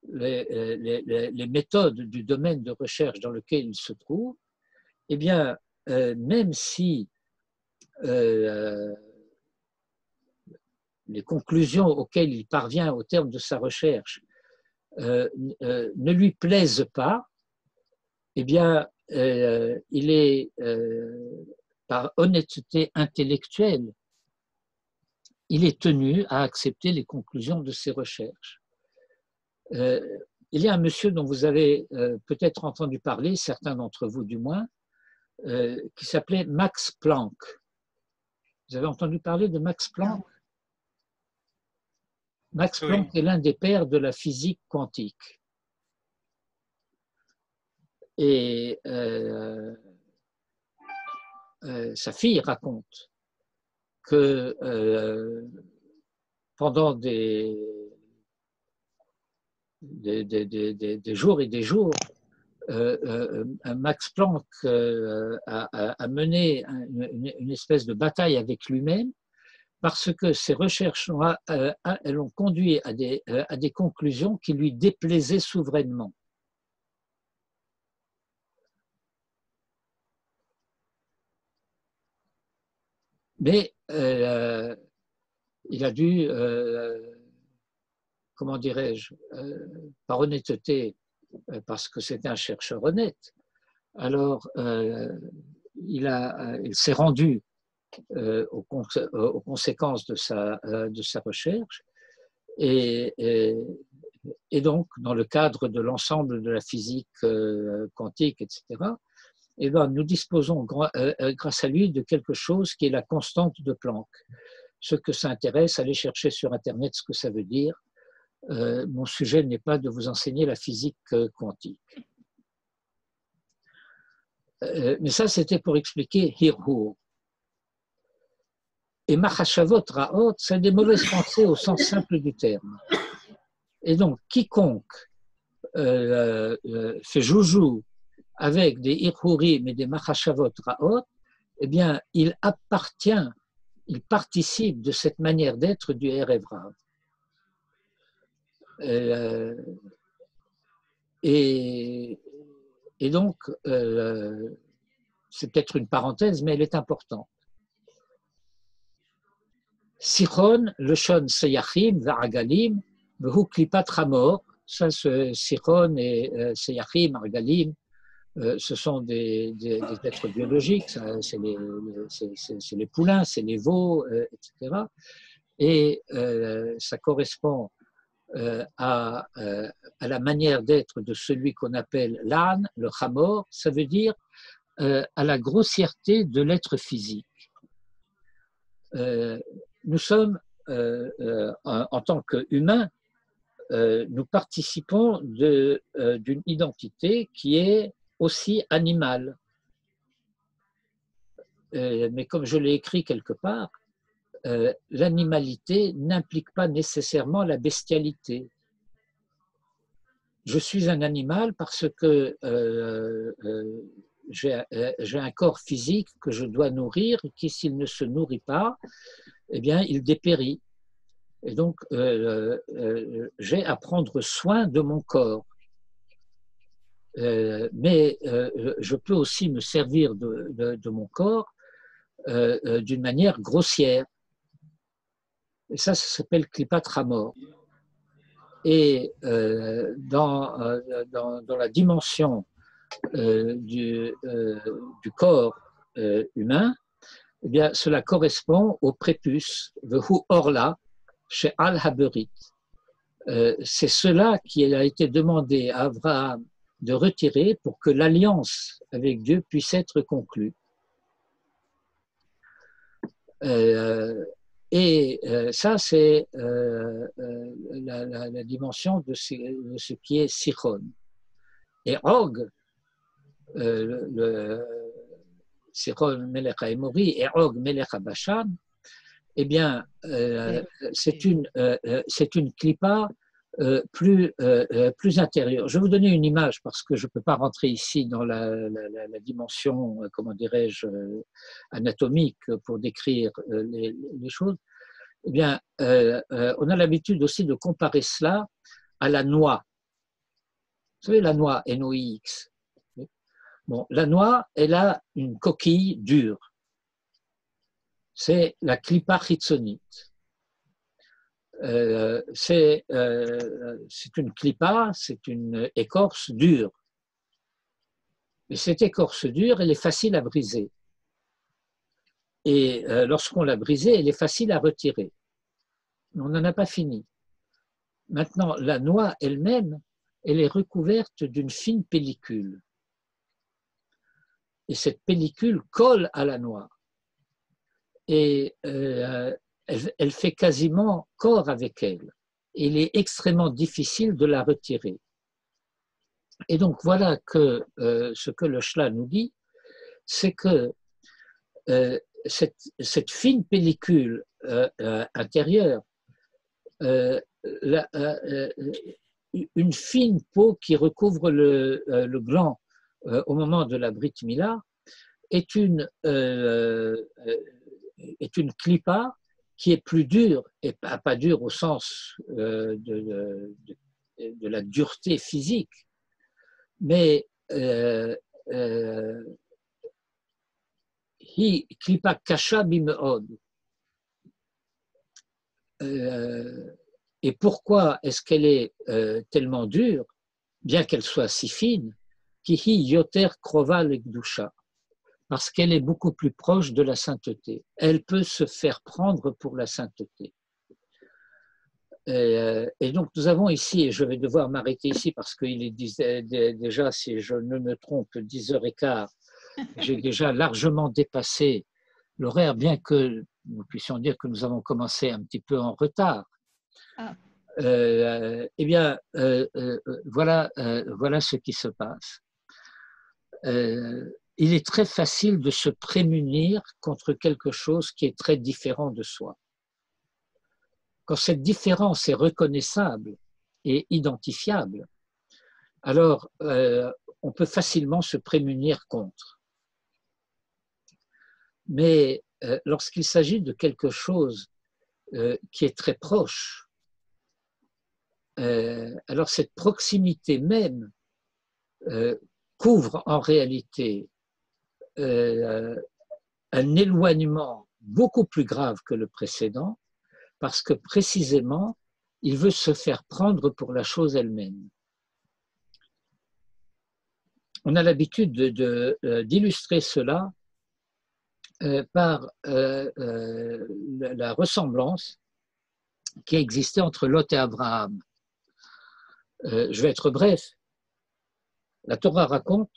[SPEAKER 1] les méthodes du domaine de recherche dans lequel il se trouve, eh bien, même si les conclusions auxquelles il parvient au terme de sa recherche ne lui plaisent pas, eh bien, il est, par honnêteté intellectuelle, il est tenu à accepter les conclusions de ses recherches. Il y a un monsieur dont vous avez peut-être entendu parler, certains d'entre vous du moins, qui s'appelait Max Planck. Vous avez entendu parler de Max Planck? Max Planck est l'un des pères de la physique quantique. Et sa fille raconte que pendant des jours et des jours, Max Planck a mené une espèce de bataille avec lui-même parce que ses recherches l'ont conduit à des conclusions qui lui déplaisaient souverainement. Mais il a dû, comment dirais-je, par honnêteté, parce que c'est un chercheur honnête, alors il s'est rendu aux conséquences de sa recherche et donc dans le cadre de l'ensemble de la physique quantique, etc., eh bien, nous disposons grâce à lui de quelque chose qui est la constante de Planck. Ceux que ça intéresse, allez chercher sur Internet ce que ça veut dire. Mon sujet n'est pas de vous enseigner la physique quantique. Mais ça, c'était pour expliquer Hirhur. Et Machashavot Ra'ot, c'est des mauvaises pensées au sens simple du terme. Et donc, quiconque fait joujou avec des Hirhurim et des Machashavot Ra'ot, eh bien, il appartient il participe de cette manière d'être du Erev Rav. Et donc, c'est peut-être une parenthèse, mais elle est importante. Sichon, Leshon Seyachim, Va'agalim, Vehu Klipat Hamor. Ça, Sichon et Seyachim, Argalim, ce sont des êtres biologiques, c'est les poulains, c'est les veaux, etc. Et ça correspond à la manière d'être de celui qu'on appelle l'âne, le Hamor, ça veut dire à la grossièreté de l'être physique. Nous sommes, en tant qu'humains, nous participons d'une identité qui est aussi animale. Mais comme je l'ai écrit quelque part, l'animalité n'implique pas nécessairement la bestialité. Je suis un animal parce que j'ai un corps physique que je dois nourrir et qui, s'il ne se nourrit pas, eh bien, il dépérit. Et donc, j'ai à prendre soin de mon corps. Mais je peux aussi me servir de mon corps d'une manière grossière. Et ça s'appelle Klipat Hamor. Et dans la dimension du corps humain, eh bien, cela correspond au prépuce, Vehu Orla, chez Al-Haberit. C'est cela qui a été demandé à Abraham de retirer pour que l'alliance avec Dieu puisse être conclue. Ça, c'est la dimension de ce qui est Sichon. Et Og, Sichon Melech HaEmori et Og Melech HaBashan, eh bien, c'est une clipa plus intérieure. Je vais vous donner une image parce que je ne peux pas rentrer ici dans la dimension, comment dirais-je, anatomique pour décrire les choses. Eh bien, on a l'habitude aussi de comparer cela à la noix. Vous savez, la noix, N-O-I-X. Bon, la noix, elle a une coquille dure. C'est la klipa chitzonite. C'est une klipa, c'est une écorce dure. Et cette écorce dure, elle est facile à briser. Et lorsqu'on l'a brisée, elle est facile à retirer. Mais on n'en a pas fini. Maintenant, la noix elle-même, elle est recouverte d'une fine pellicule. Et cette pellicule colle à la noix. Et elle fait quasiment corps avec elle. Il est extrêmement difficile de la retirer. Et donc voilà que ce que le Shla nous dit, c'est que cette fine pellicule intérieure, une fine peau qui recouvre le gland au moment de la Brit Mila, est une klipa qui est plus dure, et pas dure au sens de la dureté physique, mais hi klipa kasha bimeod. Et pourquoi est-ce qu'elle est tellement dure, bien qu'elle soit si fine, ki hi yoter krova lekdusha, parce qu'elle est beaucoup plus proche de la sainteté. Elle peut se faire prendre pour la sainteté. Et donc nous avons ici, et je vais devoir m'arrêter ici parce qu'il est déjà, si je ne me trompe, 10h15, j'ai déjà largement dépassé l'horaire, bien que nous puissions dire que nous avons commencé un petit peu en retard. Eh bien, voilà ce qui se passe. Il est très facile de se prémunir contre quelque chose qui est très différent de soi. Quand cette différence est reconnaissable et identifiable, alors on peut facilement se prémunir contre. Mais lorsqu'il s'agit de quelque chose qui est très proche, alors cette proximité même couvre en réalité un éloignement beaucoup plus grave que le précédent, parce que précisément, il veut se faire prendre pour la chose elle-même. On a l'habitude d'illustrer cela par la ressemblance qui existait entre Lot et Abraham. Je vais être bref. La Torah raconte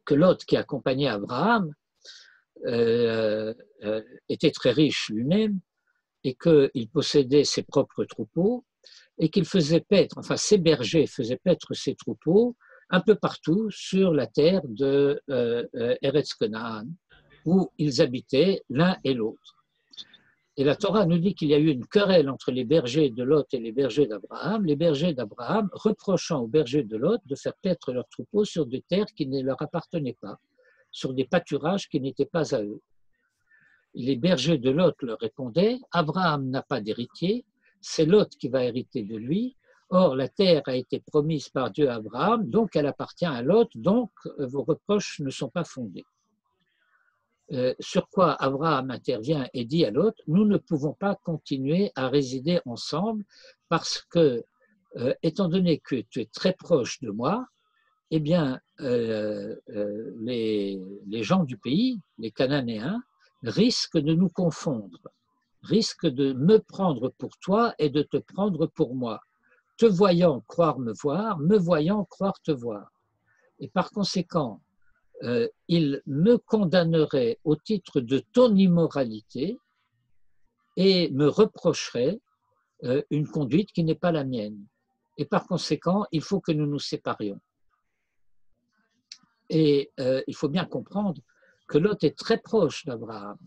[SPEAKER 1] que Lot, qui accompagnait Abraham, était très riche lui-même et qu'il possédait ses propres troupeaux et qu'il faisait paître, enfin ses bergers faisaient paître ses troupeaux un peu partout sur la terre de Eretz Canaan, où ils habitaient l'un et l'autre. Et la Torah nous dit qu'il y a eu une querelle entre les bergers de Lot et les bergers d'Abraham, les bergers d'Abraham reprochant aux bergers de Lot de faire paître leurs troupeaux sur des terres qui ne leur appartenaient pas, sur des pâturages qui n'étaient pas à eux. Les bergers de Lot leur répondaient, Abraham n'a pas d'héritier, c'est Lot qui va hériter de lui. Or, la terre a été promise par Dieu à Abraham, donc elle appartient à Lot, donc vos reproches ne sont pas fondés. Sur quoi Abraham intervient et dit à Lot, nous ne pouvons pas continuer à résider ensemble parce que, étant donné que tu es très proche de moi, eh bien, les gens du pays, les Cananéens, risquent de nous confondre, risquent de me prendre pour toi et de te prendre pour moi, te voyant croire me voir, me voyant croire te voir. Et par conséquent, il me condamnerait au titre de ton immoralité et me reprocherait une conduite qui n'est pas la mienne. Et par conséquent, il faut que nous nous séparions. Et il faut bien comprendre que Lot est très proche d'Abraham.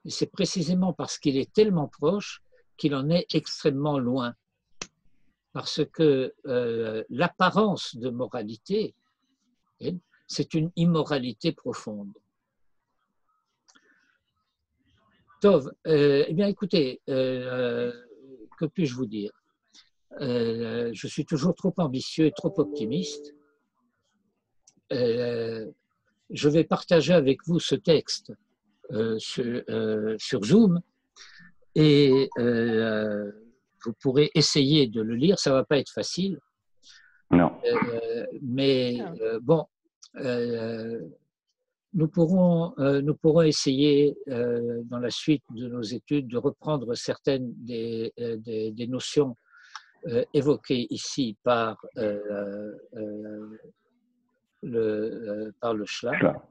[SPEAKER 1] Et c'est précisément parce qu'il est tellement proche qu'il en est extrêmement loin. Parce que l'apparence de moralité, c'est une immoralité profonde. Tov, eh bien écoutez, que puis-je vous dire? Je suis toujours trop ambitieux et trop optimiste. Je vais partager avec vous ce texte sur Zoom et vous pourrez essayer de le lire. Ça ne va pas être facile.
[SPEAKER 4] Non.
[SPEAKER 1] Mais bon, nous pourrons essayer dans la suite de nos études de reprendre certaines des notions évoquées ici par le Shla.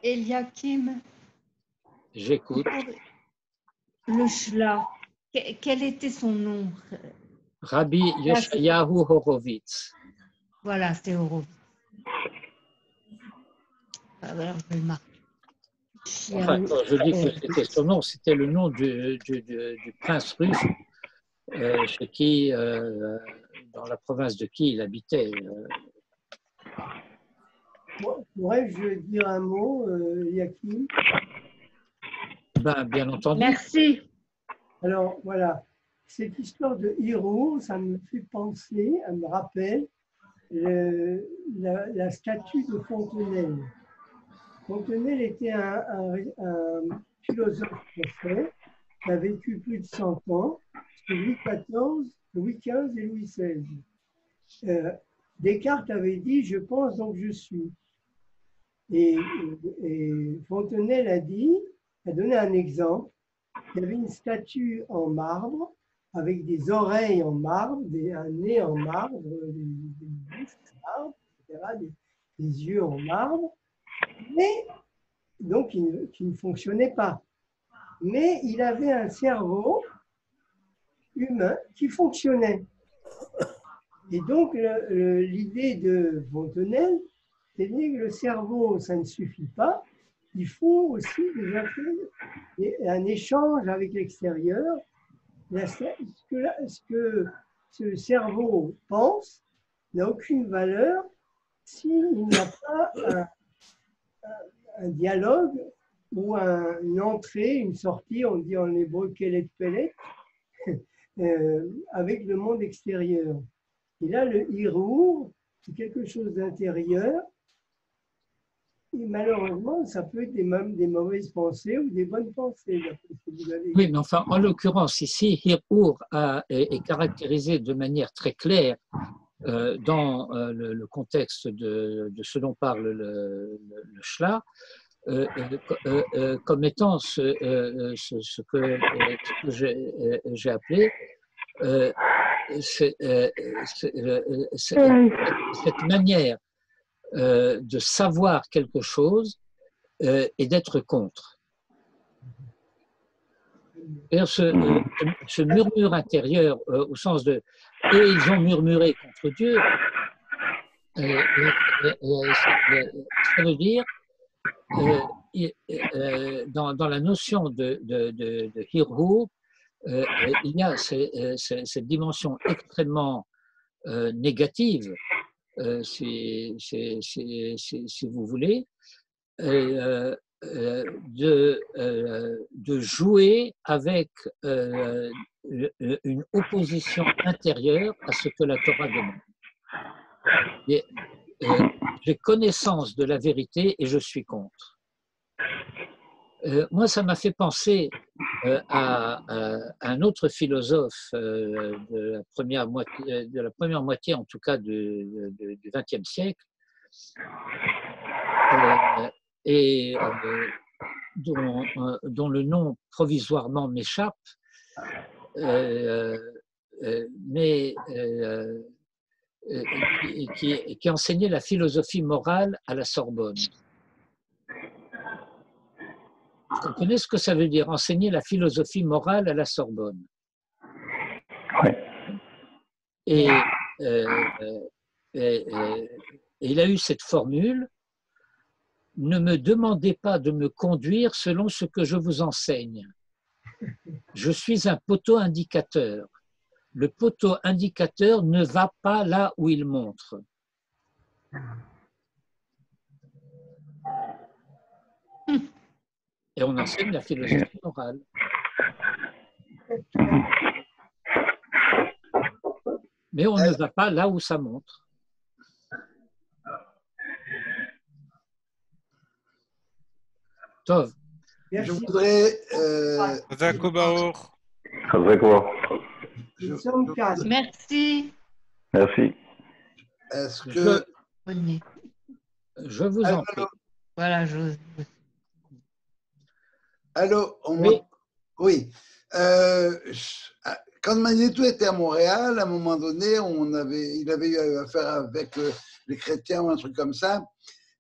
[SPEAKER 2] Eliakim,
[SPEAKER 1] j'écoute.
[SPEAKER 2] Le Shla, quel était son nom?
[SPEAKER 1] Rabbi Yeshayahu Horowitz.
[SPEAKER 2] Voilà, c'est Horowitz. Alors, je le marque.
[SPEAKER 1] Enfin, quand je dis que c'était son nom, c'était le nom du prince russe chez qui, dans la province de qui il habitait.
[SPEAKER 3] Pourrais-je dire un mot, Yakim?
[SPEAKER 1] Ben, bien entendu.
[SPEAKER 2] Merci.
[SPEAKER 3] Alors, voilà. Cette histoire de héros, ça me fait penser, elle me rappelle la statue de Fontenelle. Fontenelle était un philosophe français qui a vécu plus de 100 ans, sous Louis XIV, Louis XV et Louis XVI. Descartes avait dit « je pense donc je suis ». Et Fontenelle a donné un exemple. Il y avait une statue en marbre avec des oreilles en marbre, un nez en marbre, des bouches en marbre, etc., des yeux en marbre, mais donc qui ne fonctionnait pas. Mais il avait un cerveau humain qui fonctionnait. Et donc l'idée de Fontenelle, c'est que le cerveau, ça ne suffit pas, il faut aussi un échange avec l'extérieur. Ce que ce cerveau pense n'a aucune valeur s'il n'y a pas un dialogue ou une entrée, une sortie, on dit en hébreu kelet pelet, avec le monde extérieur. Et là, le hirour, c'est quelque chose d'intérieur. Et malheureusement, ça peut être même des mauvaises pensées ou des bonnes pensées. D'après ce que vous avez dit.
[SPEAKER 1] Oui, mais enfin, en l'occurrence, ici, Hirour est caractérisé de manière très claire dans le contexte de ce dont parle le Shla, comme étant ce que j'ai appelé cette manière de savoir quelque chose et d'être contre. Ce murmure intérieur, au sens de « et ils ont murmuré contre Dieu », ça veut dire, dans la notion de Hirhur, il y a cette dimension extrêmement négative, si vous voulez, de jouer avec une opposition intérieure à ce que la Torah demande. J'ai connaissance de la vérité et je suis contre. Moi, ça m'a fait penser à un autre philosophe de la première moitié, en tout cas du XXe siècle, et dont le nom provisoirement m'échappe, mais qui enseignait la philosophie morale à la Sorbonne. Vous comprenez ce que ça veut dire, enseigner la philosophie morale à la Sorbonne?
[SPEAKER 4] Oui.
[SPEAKER 1] Et il a eu cette formule: ne me demandez pas de me conduire selon ce que je vous enseigne. Je suis un poteau indicateur. Le poteau indicateur ne va pas là où il montre. Et on enseigne la philosophie morale. Mais on ne va pas là où ça montre. Tov.
[SPEAKER 5] Je voudrais.
[SPEAKER 6] Zakobaor.
[SPEAKER 3] Nous sommes quatre.
[SPEAKER 2] Merci.
[SPEAKER 4] Merci.
[SPEAKER 5] Est-ce que.
[SPEAKER 1] Je vous en prie.
[SPEAKER 2] Voilà, je...
[SPEAKER 5] Allô,
[SPEAKER 1] Oui.
[SPEAKER 5] Oui. Quand Manitou était à Montréal, à un moment donné, il avait eu affaire avec les chrétiens ou un truc comme ça.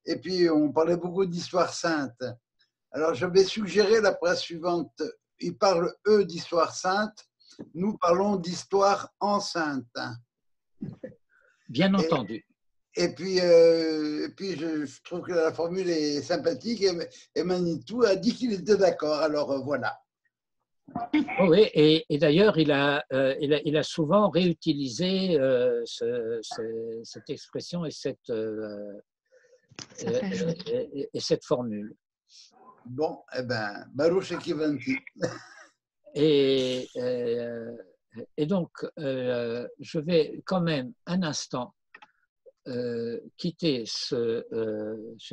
[SPEAKER 5] Et puis, on parlait beaucoup d'histoire sainte. Alors, je vais suggérer la phrase suivante. Ils parlent, eux, d'histoire sainte. Nous parlons d'histoire enceinte.
[SPEAKER 1] Bien entendu.
[SPEAKER 5] Et puis je trouve que la formule est sympathique et Manitou a dit qu'il était d'accord. Alors, voilà.
[SPEAKER 1] Oh oui, et d'ailleurs, il a souvent réutilisé cette expression et cette formule.
[SPEAKER 5] Bon, eh bien, Baruch Ekivanti.
[SPEAKER 1] Et donc, je vais quand même un instant quitter ce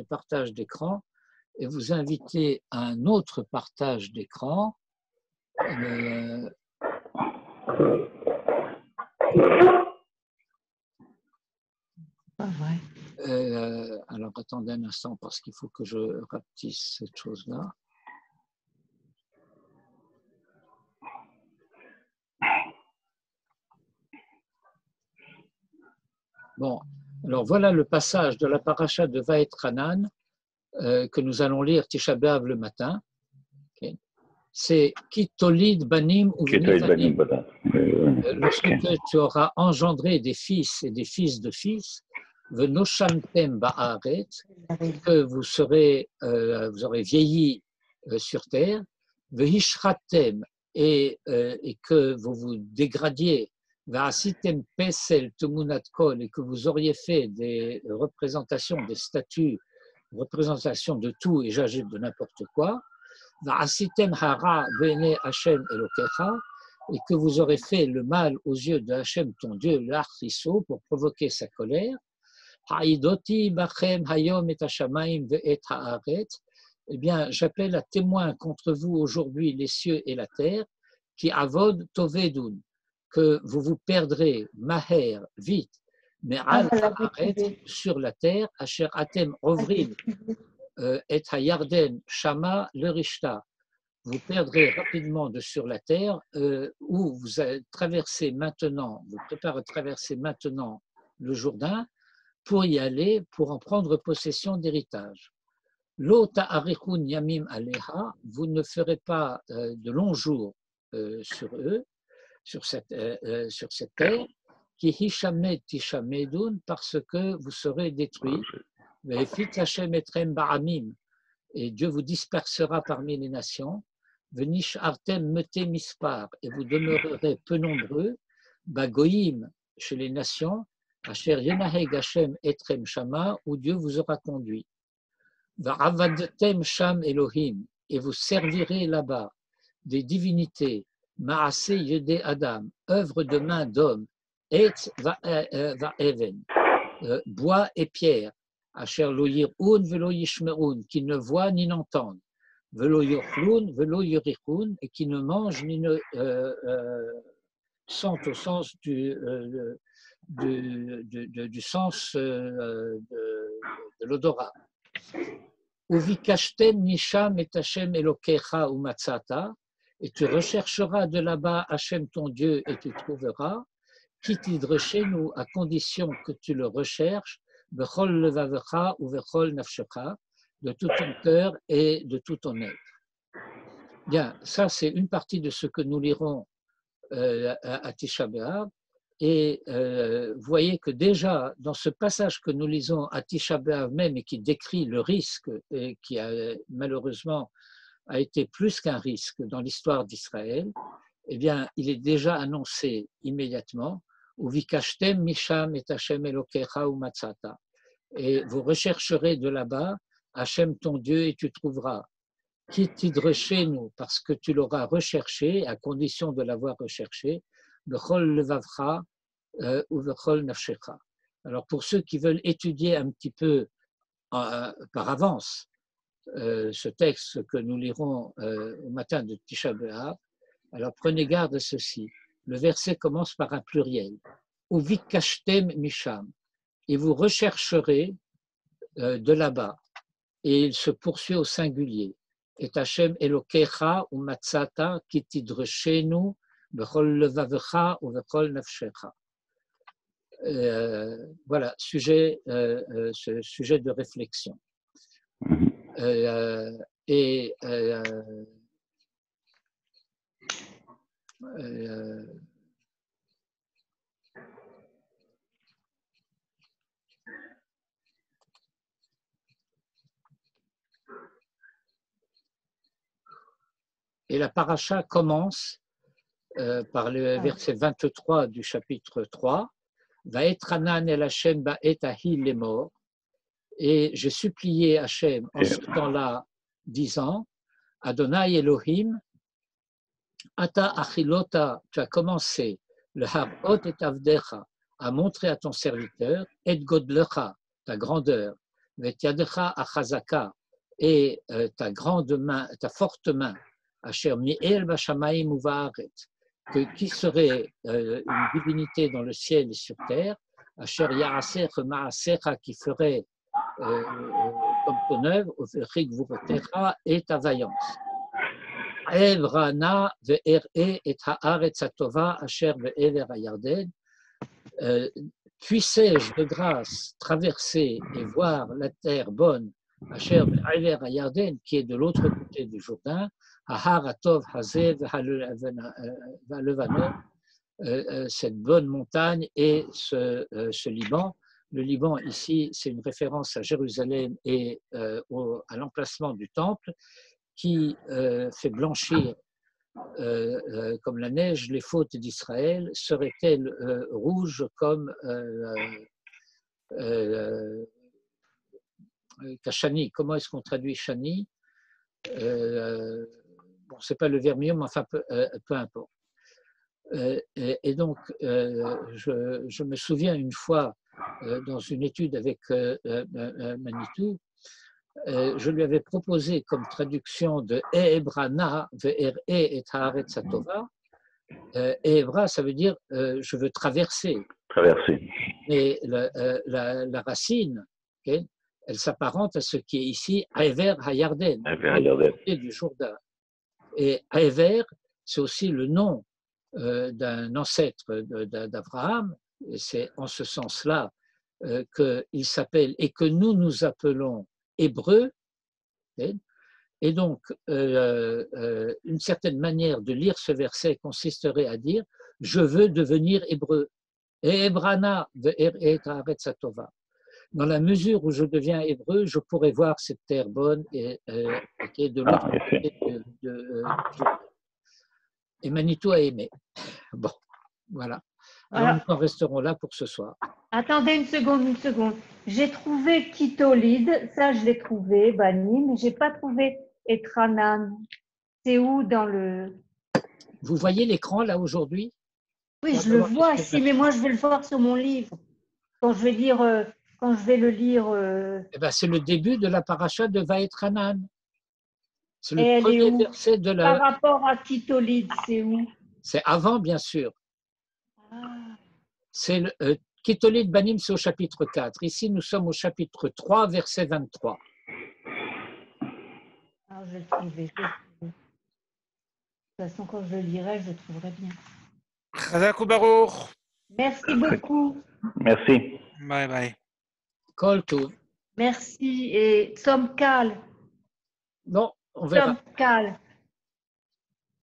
[SPEAKER 1] partage d'écran et vous inviter à un autre partage d'écran. Alors, attendez un instant parce qu'il faut que je rapetisse cette chose-là. Bon, alors voilà le passage de la paracha de Vaetranan que nous allons lire Tisha B'Av le matin. Okay. C'est Kitolid Banim ou Banim. Lorsque tu auras engendré des fils et des fils de fils, Venoshamtem Ba'aret, que vous aurez vieilli sur terre, Vehishratem, et que vous vous dégradiez Va'asitem pesel tumunat kol, et que vous auriez fait des représentations, des statues, représentations de tout, et j'ajoute de n'importe quoi. Va'asitem hara bene Hashem elokecha, et que vous aurez fait le mal aux yeux de Hashem, ton Dieu, l'Archiso, pour provoquer sa colère. Ha'idoti bachem hayom et hashamaim ve'et ha'aret. Eh bien, j'appelle à témoin contre vous aujourd'hui les cieux et la terre, qui avod tovedun, que vous vous perdrez, maher, vite, mais al ha'aret, sur la terre, asher atem ovrim et hayarden shama le rishta. Vous perdrez rapidement de sur la terre, où vous allez traverser maintenant, vous préparez à traverser maintenant le Jourdain pour y aller, pour en prendre possession d'héritage. Lo ta'arichun yamim aleha, vous ne ferez pas de longs jours sur eux, sur cette terre, qui hishamed tishamedun, parce que vous serez détruits. Ve'efit Hashem etrem ba'amim, et Dieu vous dispersera parmi les nations. Venish artem mete mispar, et vous demeurerez peu nombreux. Bagoïm, chez les nations, asher yenaheg Hashem etrem shama, où Dieu vous aura conduit. Va'avadtem sham Elohim, et vous servirez là-bas des divinités, Maase Yede Adam, œuvre de main d'homme, et va'even, bois et pierre, Asher lo yir'un velo yishme'un, qui ne voient ni n'entendent, velo yochlun velo yorichun, et qui ne mangent ni ne sentent au sens du sens de l'odorat. Uvikashtem nisham et Hashem elokecha umatzata, et tu rechercheras de là-bas Hashem ton Dieu et tu trouveras, kitidre chez nous à condition que tu le recherches, bechol levavecha ou bechol nafshecha, de tout ton cœur et de tout ton être. Bien, ça c'est une partie de ce que nous lirons à Tisha B'Av. Et vous voyez que déjà, dans ce passage que nous lisons à Tisha B'Av même, et qui décrit le risque, et qui malheureusement a été plus qu'un risque dans l'histoire d'Israël, eh bien, il est déjà annoncé immédiatement, Uvikashtem misham et Hashem elokecha umatzata, et vous rechercherez de là-bas Hashem ton Dieu et tu trouveras. Kitidre chez nous, parce que tu l'auras recherché, à condition de l'avoir recherché, bechol levavcha ou bechol nafshecha. Alors pour ceux qui veulent étudier un petit peu par avance ce texte que nous lirons au matin de Tisha B'Av, alors prenez garde à ceci. Le verset commence par un pluriel. Uvikashtem misham, et vous rechercherez de là-bas. Et il se poursuit au singulier. Et Hashem elokecha ou matzata kitidre chez nous bechol levavecha ou bechol nafshecha. Voilà, sujet de réflexion. Et la paracha commence par le verset 23 du chapitre 3. Vaetranan el Hashem ba'et ahil lemor. Et j'ai supplié Hashem en ce temps-là, disant, Adonai Elohim, Ata achilota, tu as commencé, le harot et avdecha, à montrer à ton serviteur, et godlecha, ta grandeur, vetiadecha achazaka, et ta grande main, ta forte main, asher mi'el bashamaim uva'aret, qui serait une divinité dans le ciel et sur terre, asher ya'aser ma'asecha, qui ferait comme ton œuvre, et ta vaillance. Evrana ve'er'e et ha'aretz hatova asher ve'ever ha'yarden. Puissais-je de grâce traverser et voir la terre bonne, asher ve'ever ha'yarden, qui est de l'autre côté du Jourdain, ha'ar hatov hazeh ve'halevanot, cette bonne montagne et ce Liban. Le Liban, ici, c'est une référence à Jérusalem et à l'emplacement du temple qui fait blanchir comme la neige, les fautes d'Israël, seraient-elles rouges comme Shani? Comment est-ce qu'on traduit Shani? Bon, c'est pas le vermillon, mais enfin, peu importe. Et donc, je me souviens une fois, dans une étude avec Manitou, je lui avais proposé comme traduction de Ebrana, et Haaretz Hatova. Ebra, ça veut dire je veux traverser.
[SPEAKER 4] Traverser.
[SPEAKER 1] Mais la racine, okay, elle s'apparente à ce qui est ici Aever Hayarden, du Jourdain. Et Aever, c'est aussi le nom d'un ancêtre d'Abraham. C'est en ce sens-là qu'il s'appelle et que nous appelons Hébreu. Et donc, une certaine manière de lire ce verset consisterait à dire « Je veux devenir hébreu ». Et Ebrana et Haaretz Hatova. Dans la mesure où je deviens hébreu, je pourrais voir cette terre bonne et qui est de l'autre côté de et Manitou a aimé. Bon, voilà. Alors, nous en resterons là pour ce soir.
[SPEAKER 2] Attendez une seconde. J'ai trouvé Kitolide, ça je l'ai trouvé, Bani, mais je n'ai pas trouvé Etranan. C'est où dans le…
[SPEAKER 1] Vous voyez l'écran là aujourd'hui?
[SPEAKER 2] Oui, je le vois ici, mais moi je vais le voir sur mon livre. Quand je vais le lire…
[SPEAKER 1] Eh ben, c'est le début de la paracha de Vaetranan. C'est le
[SPEAKER 2] elle
[SPEAKER 1] premier
[SPEAKER 2] est où
[SPEAKER 1] verset de la…
[SPEAKER 2] Par rapport à Kitolide, c'est où?
[SPEAKER 1] C'est avant, bien sûr.
[SPEAKER 2] Ah.
[SPEAKER 1] C'est le Kitolide Banim, c'est au chapitre 4. Ici, nous sommes au chapitre 3, verset 23.
[SPEAKER 2] Ah, je vais le trouver. De toute façon, quand je le lirai, je le trouverai bien.
[SPEAKER 6] Chazak Baruch.
[SPEAKER 2] Merci beaucoup.
[SPEAKER 4] Merci.
[SPEAKER 6] Bye bye.
[SPEAKER 1] Kol Tov.
[SPEAKER 2] Merci et Tzom Kal.
[SPEAKER 1] Bon, on verra.
[SPEAKER 2] Tzom Kal.